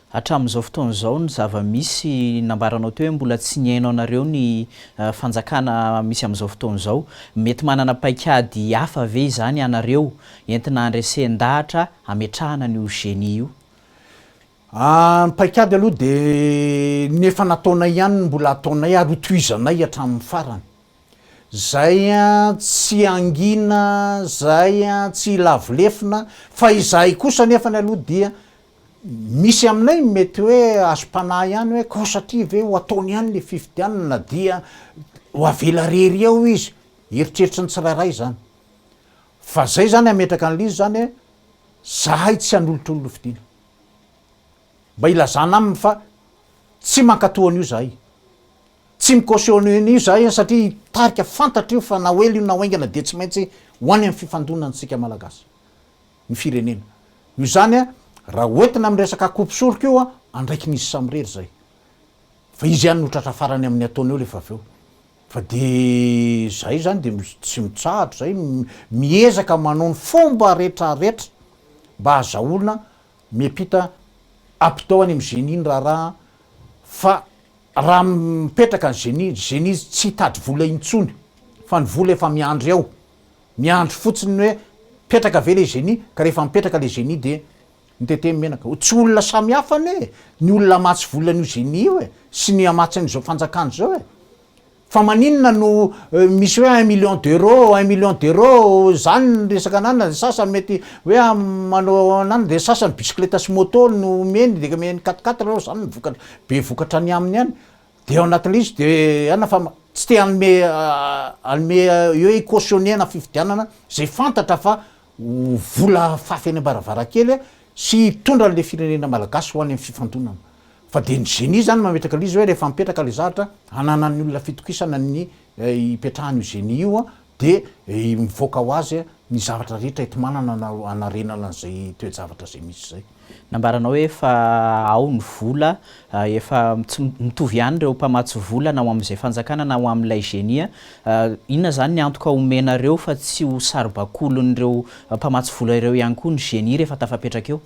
Speaker 2: hatramin'izao fotoana zao ny zava-misy nambaranao teo hoe mbola tsy niainao anareo ny fanjakana misy am'izao fotoana zao mety manana paikady hafa ve izany anareo entina andresen-dahatra ametrahana n'io génie io
Speaker 3: paikady aloha de nefa nataonay ihany mbola ataonay ary ho toizanay hatramin'ny farany zay a tsy angina, zay a tsy lavolefina, fa izahay kosa nefa ny aloha dia misy aminay mety hoe azo-panahy ihany hoe ko satria ve ho ataony ihany le fifidianana dia ho avela rery eo izy, eritreritra ny tsirairay zany. Fa zay zany ametraka an'le izy zany hoe zahay tsy hanolotr'olona fidiana, mba ilazana aminy fa tsy mankatoan'io zahay, tsy mikautionne'io zahay satria tarika fantatra io fa na oely io na oaingana de tsy maintsy ho any amin'ny fifandonantsika malagasy ny firenena. Io zany a raha oentina amin'ny resaka kopisoroka io a andraiky nisy samirery zay, fa izy ihany notratra farany amin'ny ataony eo lefa avy eo. Fa de zay zany de tsy mitsahatra zay, miezaka manao ny fomba rehetrarehetra mba azahoana miampita ampitao any amin'ny génie ny raharaha. Fa raha mipetraka ny génie izy tsy hitady vola intsony, fa ny vola efa miandry ao, miandry fotsiny hoe petraka ve le génie, ka rehefa mipetraka le génie de mitete menaka. Tsy olona samy hafa ane, ny olona matsy volan'io génie io e, sy ny amatsy an'izao fanjakana zao e. Fa maninona no misy hoe 1 million d'euros, 1 million d'euros zany resaka anana, de sasany mety hoe manao anana, de sasany bicyclette sy moto no meny, de meny 4x4 reo zany vokatra be vokatra ny aminy any. De ao anatin'le izy de ana fa tsy te anome hoe cautionner fifidianana zay fantatra fa vola fafy any ambaravarakely sy hitondra an'le firenena malagasy ho any amin'ny fifandonana. Fa de ny génie zany mametraka le izy hoe rehefa mipetraka le zavatra hananan'ny olona fitokisana ny ipetrahan'io génie io a, de mivoaka ho azy ny zavatra rehetra ety manana anarenana an'izay toe-javatra zay misy zay.
Speaker 2: Nambaranao hoe fa ao ny vola efa mitovy ihany ireo mpamatsy vola na ho amin'izay fanjakana na ho amin'ilay génie, inona zany ny antoka omenareo fa tsy ho saribakolon'ireo mpamatsy vola ireo ihany koa ny génie rehefa tafapetraka eo?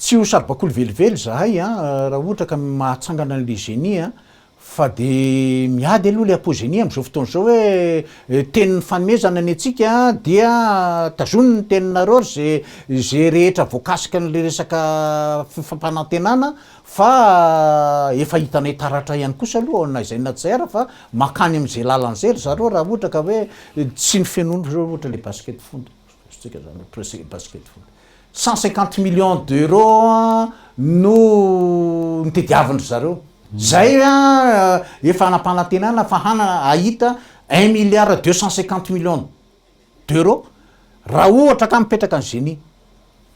Speaker 3: Tsy ho saribakolo velively zahay a raha ohatra ka mahatsangana an'le génie a, fa de miady aloha le apogénie am'izao fotoana zao hoe tenin'ny fanomezana ny antsika dia tazoniny ny teninareo zay rehetra voakasika n'le resaka fifampanantenana, fa efa hitanay taratra ihany kosa aloha na izay na tsy zay ara fa makany am'izay lalan'zay zareo raha ohatra ka hoe tsy ny fenondro zao ohatra le basket foot, tsika zany basket foot 150 millions d'euros no nitediavandry zareo. Zay a efa anam-panantenana fa ahita 1 milliard 250 millions d'euros raha ohatra ka mipetraka ny génie.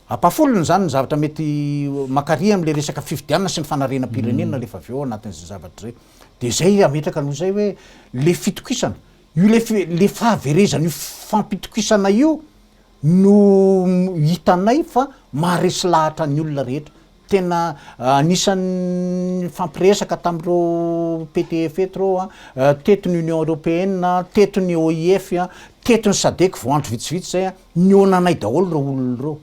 Speaker 3: Ampafolony zany ny zavatra mety makary am'le resaka fifidianana sy ny fanarenam-pirenena rehefa avy eo anatin'izay zavatra zay. De zay ametraka noho zay hoe le fitokisana io le fahaverezana io fampitokisana io no hitanay fa maharesy lahatra ny olona rehetra. Tena anisan'ny fampiresaka tamin'ireo PTF eto reo teto ny Union Européenne, teto ny OIF, teto ny SADC voandro vitsivitsy zay ny onanay daholo reo olona reo.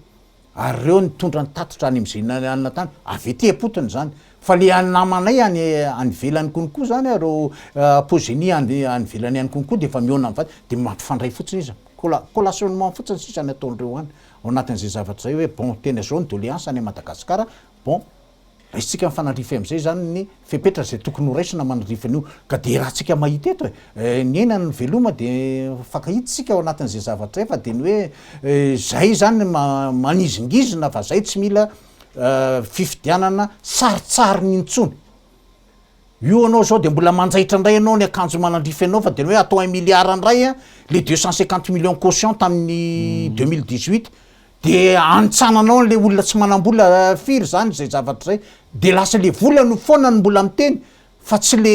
Speaker 3: Ary reo nitondra ny tatitra any am'izay nanana tany, avy ety apotony zany. Fa le namanay any ivelany konkoa zany reo apogénie any ivelany any konkoa de efa miona am'vady de mampifandray fotsiny izy. Collationnement fotsiny sisa ny ataondreo any ao anatin'izay zavatra zay hoe bon tena zao ny doléance any Madagasikara, bon raisitsika mifanandrify am'izay zany ny fepetra zay tokony ho raisina manandrifan'io, ka de rahantsika mahita eto ny enany veloma de fankahitsika ao anatin'izay zavatra fa de ny hoe zay zany manizingizina fa zay tsy mila fifidianana saritsary ny intsony. Io anao zao de mbola manjaitra ndray anao ny akanjo manandrify anao fa de hoe atao 1 milliard ndray le 250 millions caution tamin'ny 2018 de antsananao le olona tsy manambola firy zany zay zavatra zay, de lasa le vola no foana ny mbola miteny fa tsy le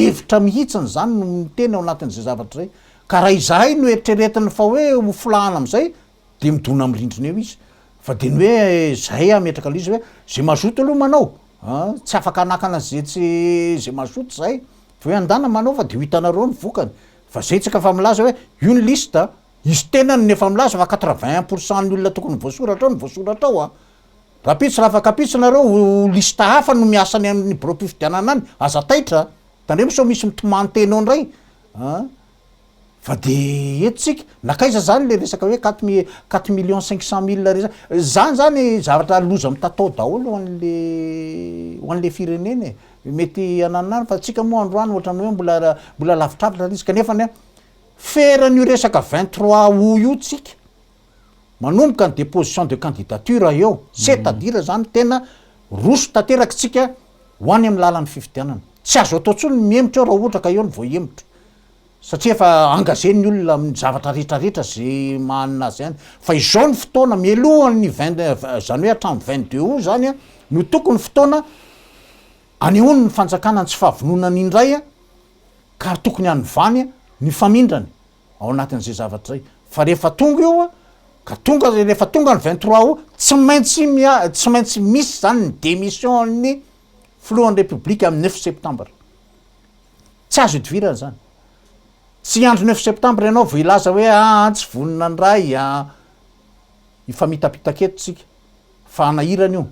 Speaker 3: hevitra mihitsiny zany no miteny ao anatin'izay zavatra zay. Ka raha izahay no eritreretiny fa hoe ho filahana am'izay de midona am'rindrina eo izy. Fa de ny hoe zahay ametraka le izy hoe zay mazoto aloha manao, tsy afaka anakana zay mazoto zay, fa hoe andana manao fa de ho hitanareo ny vokany. Fa zay tsika fa milaza hoe io ny lista, izy tena ny efa milaza fa 80% ny olona tokony voasoratra ao ny voasoratra ao rapitsy raha afaka apitsynareo ho lista hafa no miasany amin'ny bureau mpifidianana any, aza taitra tandremo sao misy mitomantena ndray fa de eto tsika nakaiza zany le resaka hoe 4 millions 500 mille zany zany zavatra loza mitatao daholo ho an'le firenena mety ananany fa tsika moa androany ohatrany hoe mbola lavitravitra izy kanefany feran'io resaka 23 o io tsika manomboka ny déposition de candidature eo c'est-à-dire zany tena roso tanteraky tsika ho any amin'ny lalan'ny fifidianana tsy azo atao tsony miemitra eo raha ohatra ka eo ny voaemitra satria efa engageny olona amin'ny zavatra rehetrarehetra zay manina azy ihany fa izao ny fotoana mialohan'ny zany hoe hatramin'ny 22 o zany a no tokony fotoana anehoany ny fanjakana ny tsy fahavononany indray a ka tokony anyvany ny famindrany ao anatin'izay zavatra zay fa rehefa tonga eo a ka tonga rehefa tonga ny 23 o tsy maintsy misy zany ny démission ny filohan'ny république amin'ny 9 septembre tsy azo idivirana zany tsy andro 9 septembre ianao vo ilaza hoe tsy vonona ny ray efa mitapitaketo tsika fa anahirana io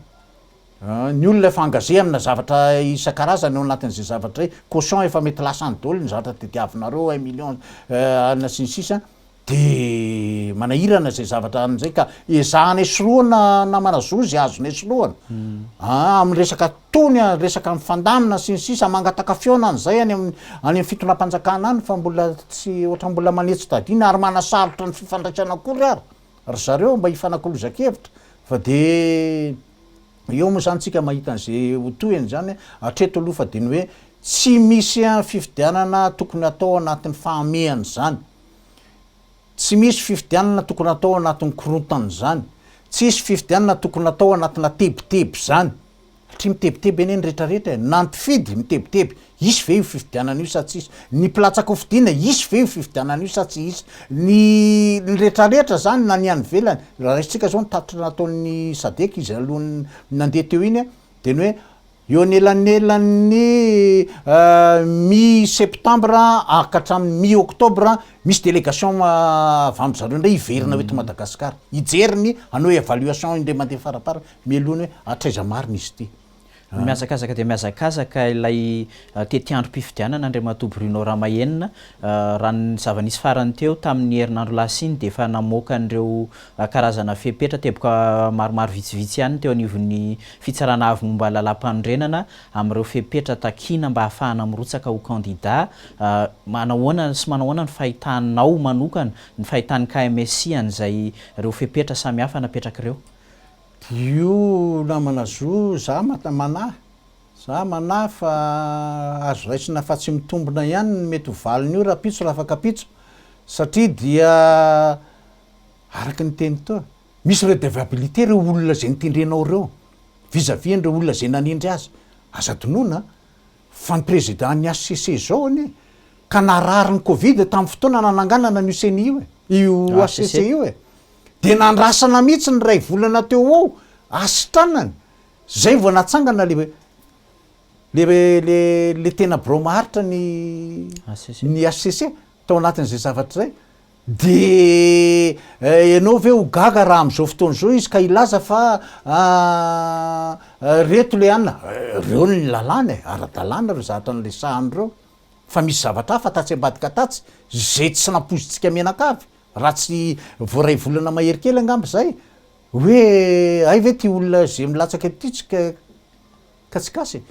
Speaker 3: ny olona efa engagé amina zavatra isan-karazany ao anatin'izay zavatra hoe caution efa mety lasany daholo ny zavatra tediavinareo 1 million na sy ny sisa de manahirana zay zavatra an'izay ka ezahana esoloana na manazozy azony esoloana amin'ny resaka tony resaka mifandamina sy ny sisa mangataka fiona an'izay any amin'ny fitonam-panjakana any fa mbola tsy ohatra mbola manetsy tadina ary manasarotra ny fifandraisana akory ary zareo mba hifanakilozakevitra fa de eo moa zany tsika mahita an'izay hotoeny zany atreto aloha fa de ny hoe tsy misy fifidianana tokony atao anatin'ny fahamehany zany tsy misy fifidianana tokony atao anatin'ny korontany zany tsisy fifidianana tokony atao anatina tebiteby zany satria mitebiteby eny rehetrarehetra nantifidy mitebiteby isy ve io fifidianana io sa tsisy ny mpilatsaka hofidiana isy ve io fifidianana io sa tsy isy ny rehetrarehetra zany na ny any velany raha raisitsika zao nitatitra nataon'ny sadek izy alohany nandeha teo iny a de ny hoe eo anelanelan'ny mi septembre akatramin'ny mi octobre misy délégation avy amin'ny zareo ndray hiverina eto Madagasikara hijeriny hanao évaluation indray mandeha farapara mialohany hoe atraiza marina izy ty
Speaker 2: miazakazaka de miazakazaka ilay tetiandrom-pifidianana Andriamatoa Bruno Ramahenina raha ny zava-nisy farany teo tamin'ny herinandro lasiny de efa namoaka an'ireo karazana fepetra teboka maromaro vitsivitsy ihany teo anivon'ny fitsarana avy momba lalam-panorenana amin'ireo fepetra takina mba ahafahana mirotsaka ho candidat manahoana sy manahoana ny fahitanao manokana ny fahitan'ny KMSI an'izay ireo fepetra samihafa napetraka ireo
Speaker 3: io namana zo za manahy fa azo raisina fa tsy mitombona ihany ny mety ho valiny io raha pitso raha afaka pitso satria dia araky ny teny toa misy redevabilité reo olona zay nitendrenao reo vis-à-vis an'ireo olona zay nanindry azy aza-donoina fa ny président ny HCC zao anie ka narary ny Covid tamin'ny fotoana nananganana ny UCNI io io HCC io de nandrasana mihitsy ny ray volana teo ao asitranany zay vao natsangana le tena bromaharitra ny HCC tao anatin'izay zavatra zay de ianao ve ho gaga raha am'izao fotoana zao izy ka ilaza fa reto le anina reo ny lalàna ara-dalàna reo zavatra n'le sahan'ireo fa misy zavatra hafa tatsy ambadika tatsy zay tsy nampozitsika menakavy raha tsy voaray volana mahery kely angamba zay hoe ay ve ty olona zay milatsaka etytsika katsikasy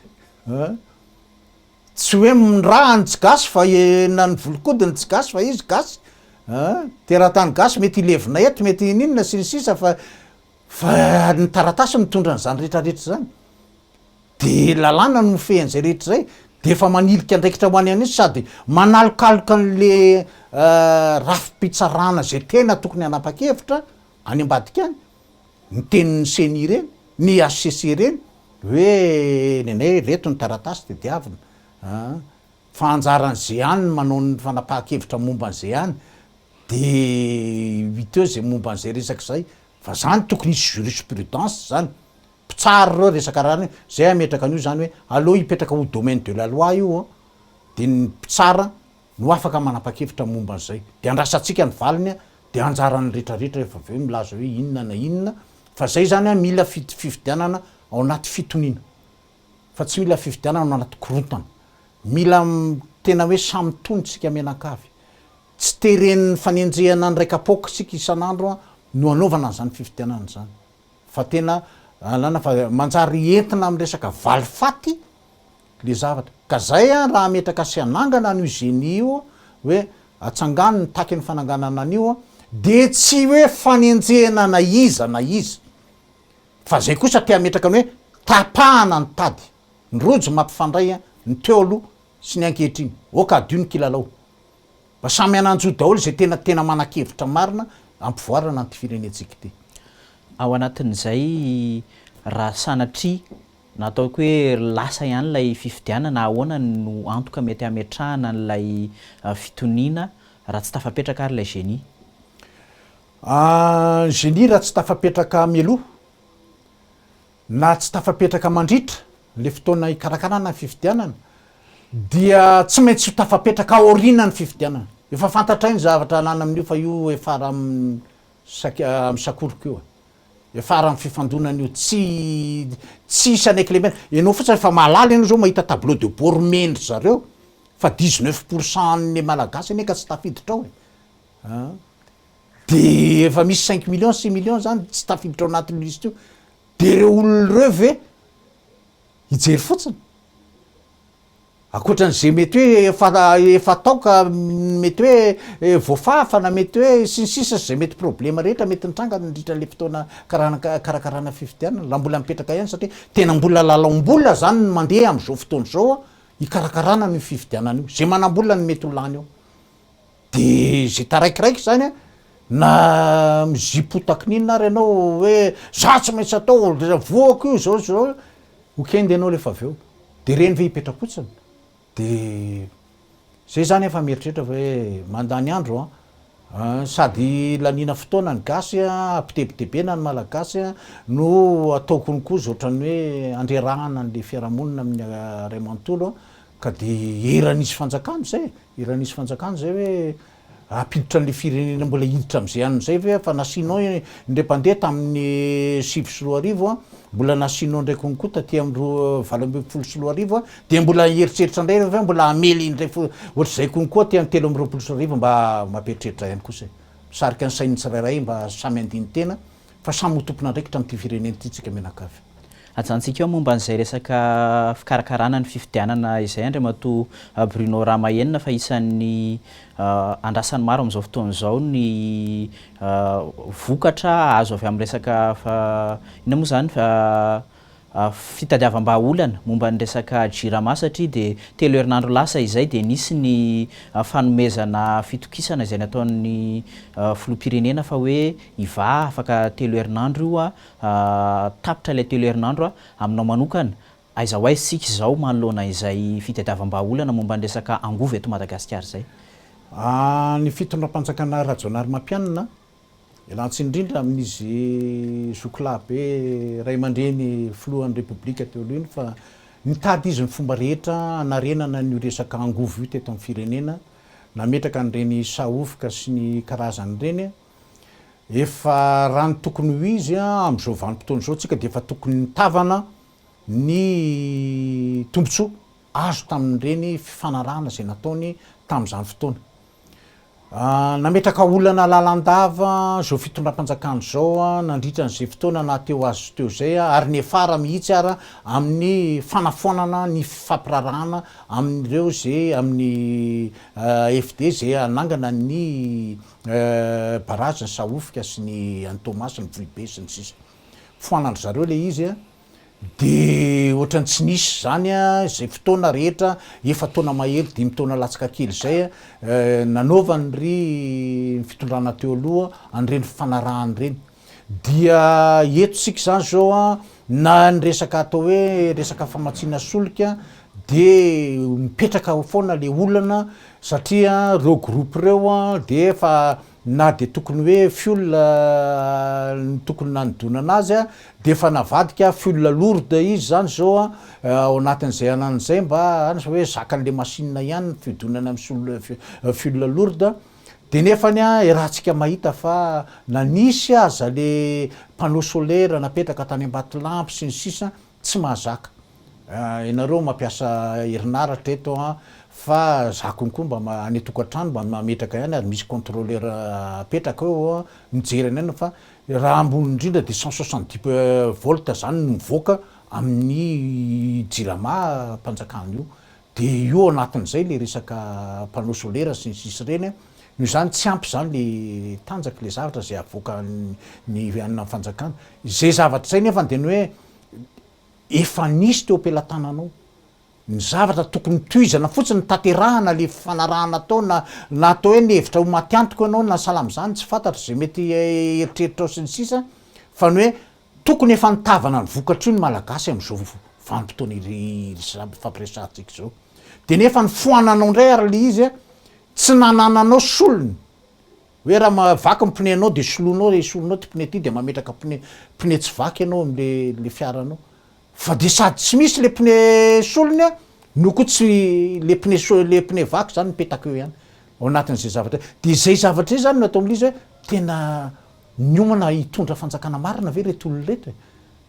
Speaker 3: tsy hoe raha ny tsy gasy fa na ny volokody ny tsy gasy fa izy gasy de raha tany gasy mety ilevina eto mety ninona sy ny sisa fa ny taratasy mitondra n'zany rehetrarehetra zany de lalàna no mifehan'izay rehetra zay de efa manilika andraikitra ho any an'izy sady manalokaloka an'le rafim-pitsarana zay tena tokony hanapa-kevitra any ambadika any ny tenin'ny CENI reny ny HCC reny hoe nenay reto ny taratasy de diavina fa anjaran'zay any manao ny fanapahan-kevitra momba an'izay any de hiteo zay momba an'izay resaka zay fa zany tokony hisy jurisprudence zany mpitsara reo resaka raha zay ametraka an'io zany hoe aleha hipetraka ho domaine de la loi io de ny mpitsara no afaka manapa-kevitra momba an'izay de andrasatsika ny valiny de anjarany rehetrarehetra efa aveo milaza hoe inona na inona fa zay zany mila fifidianana ao anaty fitoniana fa tsy mila fifidianana ao anaty korontana mila tena hoe samy tonitsika menakavy tsy teren'ny fanenjehana ny raika-poka sika isan'andro no anaovana n'zany fifidianana zany fa tena alana fa manjary entina amin'ny resaka valifaty le zavatra ka zay raha metraka sy anangana ny UCNI io hoe atsangano ny taky ny fananganana an'io de tsy hoe fanenjehana na iza fa zay kosa tia metraka ny hoe tapahana ny tady ny rojo mampifandray ny teo aloha sy ny ankehitriny oka adio ny kilalao mba samy ananjo daholo zay tena manan-kevitra marina ampivoarana anty firenentsika ty
Speaker 2: ao anatin'izay raha sanatria nataoko hoe lasa ihany lay fifidianana ahoana no antoka mety ametrahana n'lay fitoniana raha tsy tafapetraka ary lay génie
Speaker 3: génie raha tsy tafapetraka mialoha na tsy tafapetraka mandritra le fotoana ikarakarana ny fifidianana dia tsy maintsy ho tafapetraka aorina ny fifidianana efa fantatra iny zavatra anana amin'io fa io efara amy sakoriko io efara amy fifandonana io tsy isany clément ianao fotsiny fa malala ianao zao mahita tableau de bord mendry zareo fa 19% ny malagasy ane ka tsy tafiditra ao de efa misy 5 millions 6 millions zany tsy tafiditra ao anatin'ny liste io de reo olona reo ve hijery fotsiny akoatran'zay mety hoe efa taoka mety hoe voafafana mety hoe sinsisa zay mety problema rehetra mety nitranga nindritra le fotoana karakarana fifidianana la mbola mipetraka ihany satria tena mbola lalaom-bola zany ny mandeha am'izao fotoana zao ikarakarana ny fifidianana io zay manam-bola ny mety ho lany ao de zay taraikiraiky zany na mizipotaky ninona ary ianao hoe za tsy maintsy atao voako io zao hokendy ianao lefa avy eo de reny ve hipetrapotsiny de zay zany efa mieritreritra fa hoe mandany andro sady lanina fotoana ny gasy ampitebitebena ny malagasy no ataoko nykoa za ohatrany hoe andrerahana an'le fiarahamonina amin'ny ray amanontolo ka de eranisy fanjakany zay hoe ampiditra an'le firenena mbola hiditra am'izay an'izay ve fa nasianao indray mpandeha tamin'ny 7 sy 4 arivo mbola nasianao ndraiky ny koa taty am'ro 20 sy 4 arivo de mbola eritreritra indray fa mbola amely indray ohatr'izay konkoa ty amin'ny 3 amby 20 sy 4 arivo mba mamperitreritra ihany kosa misarika ny sainy tsirairay mba samy andiny tena fa samy hotompona ndraikitra am'ty firenena ty tsika menakavy
Speaker 2: ajantsika eo momba n'izay resaka fikarakarana ny fifidianana izay andry mato Bruno Ramahenina fa isan'ny andrasany maro am'izao fotoana zao ny vokatra azo avy amin'ny resaka ina moa zany fitadiavam-bahaolana momba ny resaka jirama satria de telo herinandro lasa izay de nisy ny fanomezana fitokisana izay nataon'ny filoham-pirenena fa hoe iva afaka telo herinandro io tapitra ilay telo herinandro aminao manokana aiza ho aiza tsika izao manoloana izay fitadiavam-bahaolana momba ny resaka angovo eto Madagasikara zay
Speaker 3: ny fitondram-panjakana rajonary mampianina ilantsy indrindra amin'izy zokolabe ray aman-dreny filohan'ny repoblika teo aloha iny fa nitady izy ny fomba rehetra anarenana ny resaka angovo io teto amin'ny firenena nametraka an'ireny saofika sy ny karazany reny efa raha ny tokony ho izy am'izao vanim-potoana zao tsika de efa tokony nitavana ny tombotsoa azo tamin'ireny fifanarahana zay nataony tamin'izany fotoana nametraka olana lalandava zao fitondram-panjakana zao nandritra n'izay fotoana na teo azo teo zay ary ny efara mihitsy ara amin'ny fanafoanana ny fampirarahana amin'ireo zay amin'ny FD zay anangana ny barazy ny saofika sy ny Antomas ny Voibe sy ny sisa foanandry zareo le izy de ohatrany tsy nisy zany zay fotoana rehetra efa taona mahely 5 taona latsaka kely zay nanaovany ry fitondrana teo aloha an'ireny fifanarahany reny dia eto sika zany zao na ny resaka atao hoe resaka famatsiana solika de mipetraka foana le olana satria reo groupe reo de efa na de tokony hoe fiolona tokony nanodonana azy de efa navadika fiolona lourde izy zany zao ao anatin'izay anan'izay mba hoe zakan'le machine ihany fiodonana amin'ny fiolona lourde de nefany rahantsika mahita fa nanisy aza le panneau solaire napetraka tany Ambatolampy sy ny sisa tsy mahazaka ianareo mampiasa herinaratra eto fa za konkoa mba any tokantrano mba mametraka ihany ary misy contrôleur apetraka eo mijery an'aina fa raha ambony indrindra de 170 volt zany no mivoaka amin'ny jirama mpanjakana io de io anatin'izay le resaka panneau solaire sy ny sisa reny noho zany tsy ampy zany le tanjaky le zavatra zay avoaka ny anina fanjakana zay zavatra zay nefa de ny hoe efa nisy teo am-pelantananao ny zavatra tokony toizana fotsiny ny tanterahana le fanarahana tao na atao hoe ny hevitra ho maty-antoko ianao na salam'zany tsy fantatra zay mety eritreritra ao sy ny sisa fa ny hoe tokony efa nitavana ny vokatra io ny malagasy am'izao vanim-potoana fampiresantsika zao de nefa ny foananao indray ary le izy tsy nanananao solony hoe raha vaky ny pneu anao de solonao re solonao ty pneu ty de mametraka pneu tsy vaky ianao am'le fiaranao fa de sady tsy misy le pneu solony no koa tsy le pneu vaky zany mipetaka eo ihany ao anatin'zay zavatra de zay zavatra zany no atao am'lizy hoe tena niomana hitondra fanjakana marina ve reto olona reto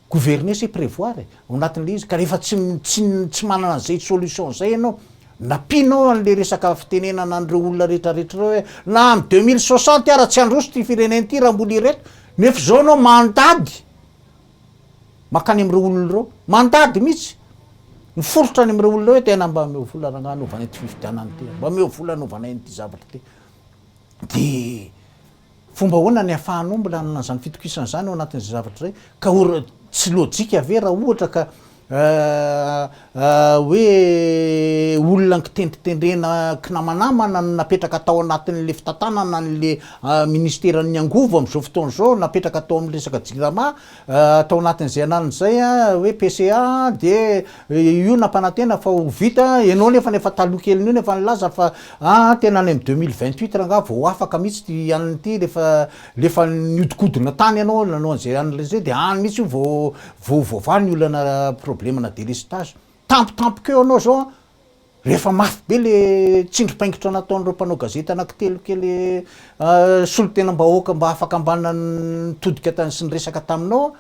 Speaker 3: gouverner sy prévoir ao anatin'le izy ka rehefa tsy manana zay solution zay ianao napinao an'le resaka fitenenana an'reo olona rehetrarehetra reo hoe na am 2060 ara tsy androso ty fireneny ty raha mbola ireto nefa zao anao mandady makany am'reo olona reo mandady mihitsy miforotra any am'reo olona hoe tena mba meo vola raha anaovana ty fifidianany ty mba meo vola anaovana iny ty zavatra ty de fomba hoana ny ahafahanao mbola anana zany fitokisana zany ao anatin'zay zavatra zay ka tsy lojika ave raha ohatra ka hoe olona nkitendritendrena kinamanamana napetraka atao anatin'le fitantanana n'le ministeran'ny angovo am'izao fotoana zao napetraka atao am'le resaka jirama atao anatin'zay ananany zay hoe PCA de io nampanantena fa ho vita ianao nefa taloha keliny io nefa nilaza fa tena any am 2028 raha nga vao afaka mihitsy ty aniny ty lefa niodikodina tany ianao nanao an'zay an'le zay de any mihitsy io vao ny olana problemana délestage tampotampokeo anao zao rehefa mafy be le tsindrim-paingitra nataon'reo mpanao gazety anankitelo kely solotena-bahoaka mba afaka ambana nitodika tany sy ny resaka taminao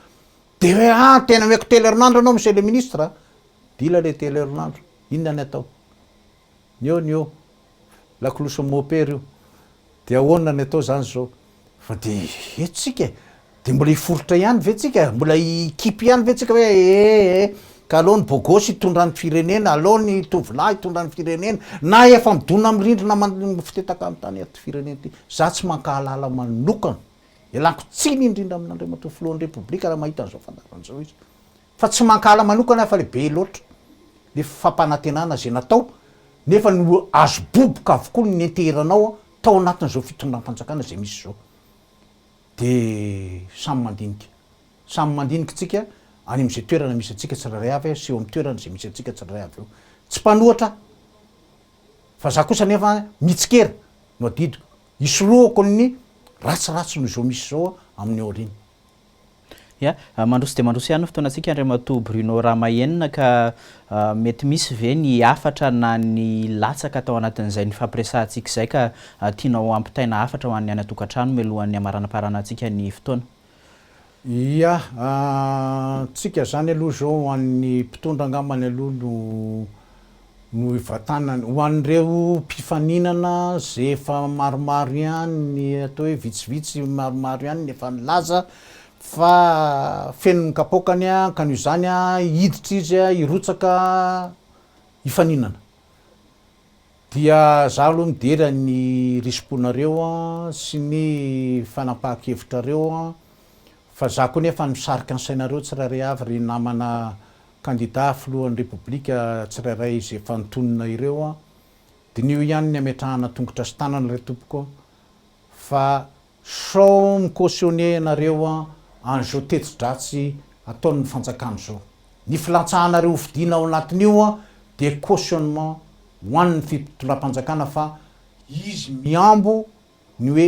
Speaker 3: de hoe tena meko telo herinandro anao monsieur le ministre dila le telo herinandro inona ny atao nio lakolosy mopera io de ahoana ny atao zany zao fa de etsika de mbola hiforotra ihany ve tsika mbola ikipy ihany ve tsika hoe ka aloha ny bogosy hitondrany firenena aloha ny tovolahy hitondrany firenena na efa midona am'rindrina fitetaka amy tany aty firenena ty za tsy mankahalala manokana ialako tsiny indrindra amin'andriamato filohan'ny repoblika raha mahita an'zao fandaran'zao izy fa tsy mankahala manokana fa le be loatra le fampanantenana zay natao nefa no azo boboka avokoa ny enteranao tao anatin'zao fitondram-panjakana zay misy zao de samy mandinika tsika any am'zay toerana misy atsika tsiraray avy sy eo am' toerana zay misy atsika tsiraray avy eo tsy mpanohatra fa za kosa nefa mitsikera no adidiko isoroako ny ratsiratsy no zao misy zao amin'ny oriny
Speaker 2: mandroso de mandroso ihany fotoana-tsika Andriamato Bruno Ramahenina ka mety misy ve ny afatra na ny latsaka atao anatin'izay ny fampiresantsika zay ka tianao ampitaina afatra ho an'ny any atokantrano mialohan'ny amaranaparanantsika ny fotoana
Speaker 3: tsika zany aloha zao hoan'ny mpitondra angambany aloha no ivatanany ho an'reo mpifaninana zay efa maromaro ihany ny atao hoe vitsivitsy maromaro ihany nefa nilaza fa fenony kapokany ka nio zany hiditra izy irotsaka ifaninana dia za aloha midera ny risponareo sy ny fanapaha-kevitrareo fa za koa nefa misarika ansainareo tsirairay avy ry namana candidat filohan'ny repoblika tsirairay zay fantonina ireo de nio ihany ny ametrahana tongotra sy tanana re tompoko fa sao micautionné nareo an'zao teti-dratsy ataon'ny fanjakana zao ny filantsahanareo hovidina ao anatin'io de cautionnement hoan'ny fitondram-panjakana fa izy miambo ny hoe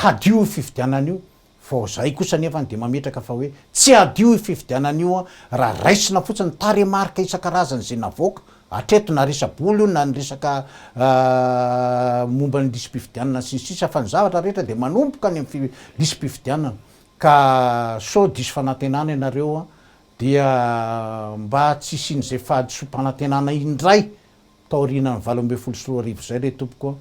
Speaker 3: hadio fifidianan'io fa zay kosa nefa de mametraka fa hoe tsy adio fifidianan'io raha raisina fotsiny taremarika isan-karazany zay navoaka atreto na resa-bolo io na ny resaka momba ny lisy-pifidianana sy ny sisa fa ny zavatra rehetra de manomboka any am' lisy-pifidianana ka sao diso fanantenana ianareo dia mba tsy isin'zay fahadisom-panantenana indray taorina ny 8 zay re tompoko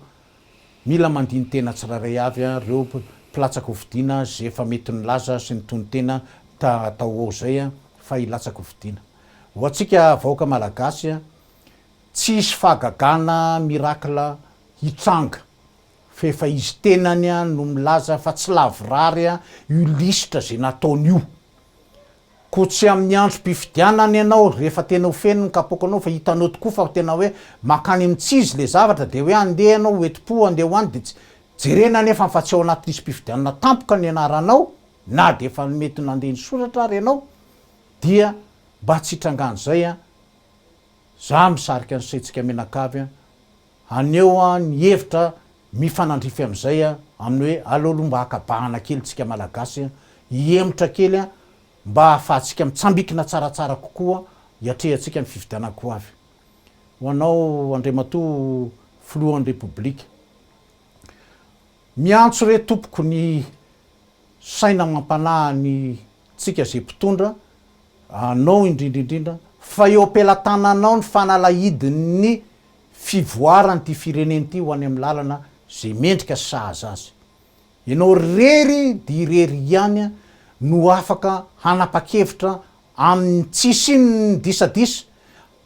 Speaker 3: mila mandiny tena tsiraray avy reo mpilatsaka hovidina zay efa mety nilaza sy ny tony-tena atao ao zay fa ilatsaka hovidina ho atsika vahoaka malagasy tsy hisy fahagagana mirakla hitranga fa efa izy tenany a no milaza fa tsy lavorary a io lisitra zay nataony io ko tsy amin'ny andro mpifidianany ianao rehefa tena ho feno ny kapoka anao fa hitanao tokoa fa tena hoe makany am'tsizy le zavatra de hoe andeha anao oeti-po andeha ho any de jerena nefa fa tsy ao anatin'isy mpifidianana tampoka ny anaranao na de efa mety nandeha ny soratra ary ianao dia mba tsy hitrangan'zay a za misarika ny saitsika menakavy a aneo a ny hevitra mifanandrify am'izay a amin'ny hoe aleoloha mba hakabahana kely tsika malagasy a hiemotra kely a mba ahafahantsika mitsambikina tsaratsara kokoa hiatrehantsika ny fifidianako avy ho anao Andriamatoa filohan'ny repoblika miantso re tompoko ny saina mampanahy ny tsika zay mpitondra anao indrindraindrindra fa eo ampelantananao ny fanalahidiny fivoarany ty fireneny ty ho any amin'ny lalana zay mendrika sahaza azy ianao rery di rery ihany no afaka hanapa-kevitra amin'ny tsisy ny disadisa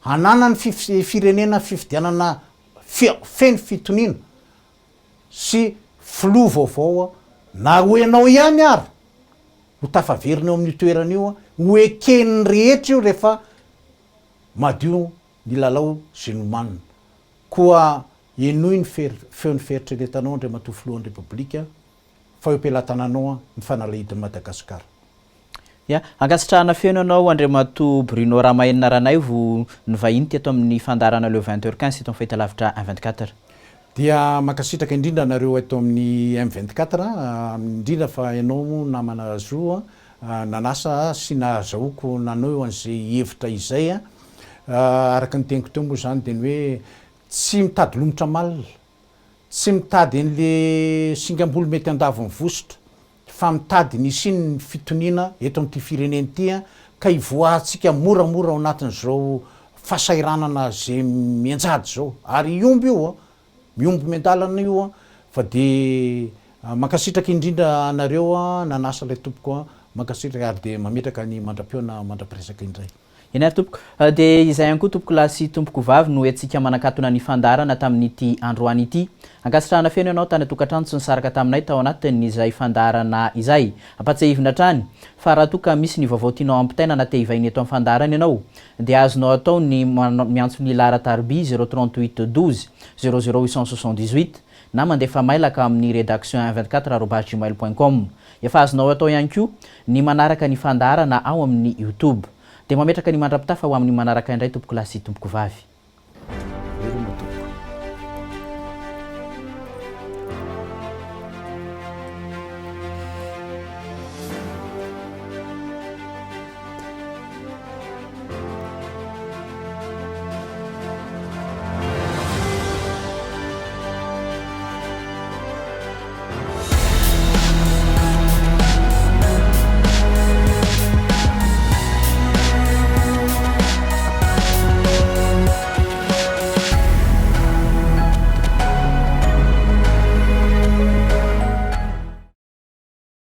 Speaker 3: hanana ny firenena fifidianana feno fitoniana sy filo vaovao na hoenao ihany ary ho tafaverina eo amin'ny toeran'io ho eken'ny rehetra io rehefa madio ny lalao zay nomanina koa enoy ny feon'ny feritreretanao Andriamatoa filohan'ny repoblika fa eo ampelantananao ny fanalahidin'ny Madagasikara.
Speaker 2: Ya, ankasitrahana feno anao Andriamatoa Bruno Ramahenina Ranaivo ny vahiny teto amin'ny fandarana le 20h15 eto amin'ny fahitalavitra M24.
Speaker 3: Dia makasitraka indrindra anareo eto amin'ny M24 indrindra fa ianao namana zo nanasa sy nazahoako nanao an'izay hevitra izay araka ny teniko teo moa zany de ny hoe tsy mitady lomotra malina tsy mitady an'le singam-bolo mety andavo ny vosotra fa mitady nisy ny fitoniana eto amin'ity fireneny ty ka hivoahantsika moramora ao anatin'izao fasairanana zay mianjady zao ary iomby io miomby miandalana io fa de makasitraka indrindra anareo nanasa lay tompoko makasitraka ary de mametraka ny mandra-peona mandra-piresaka indray.
Speaker 2: Eny ary tompoko de izay ihany koa tompoko lahy sy tompoko vavy no antsika manakatona ny fandarana tamin'ity androany ity ankasitrahana feno ianao tany atokantrano tsy nisaraka taminay tao anatin'izay fandarana izay ampatsahivina trany fa raha toka misy ny vaovao tianao ampitaina na te hivainy eto amin'ny fandarana ianao de azonao atao ny miantso ny Lara Tarby 038 12 00878 na mandefa mailaka amin'ny rédaction 24@gmail.com efa azonao atao ihany koa ny manaraka ny fandarana ao amin'ny YouTube de mametraka ny mandrapitafa ho amin'ny manaraka indray tompoko lahy sy tompoko vavy.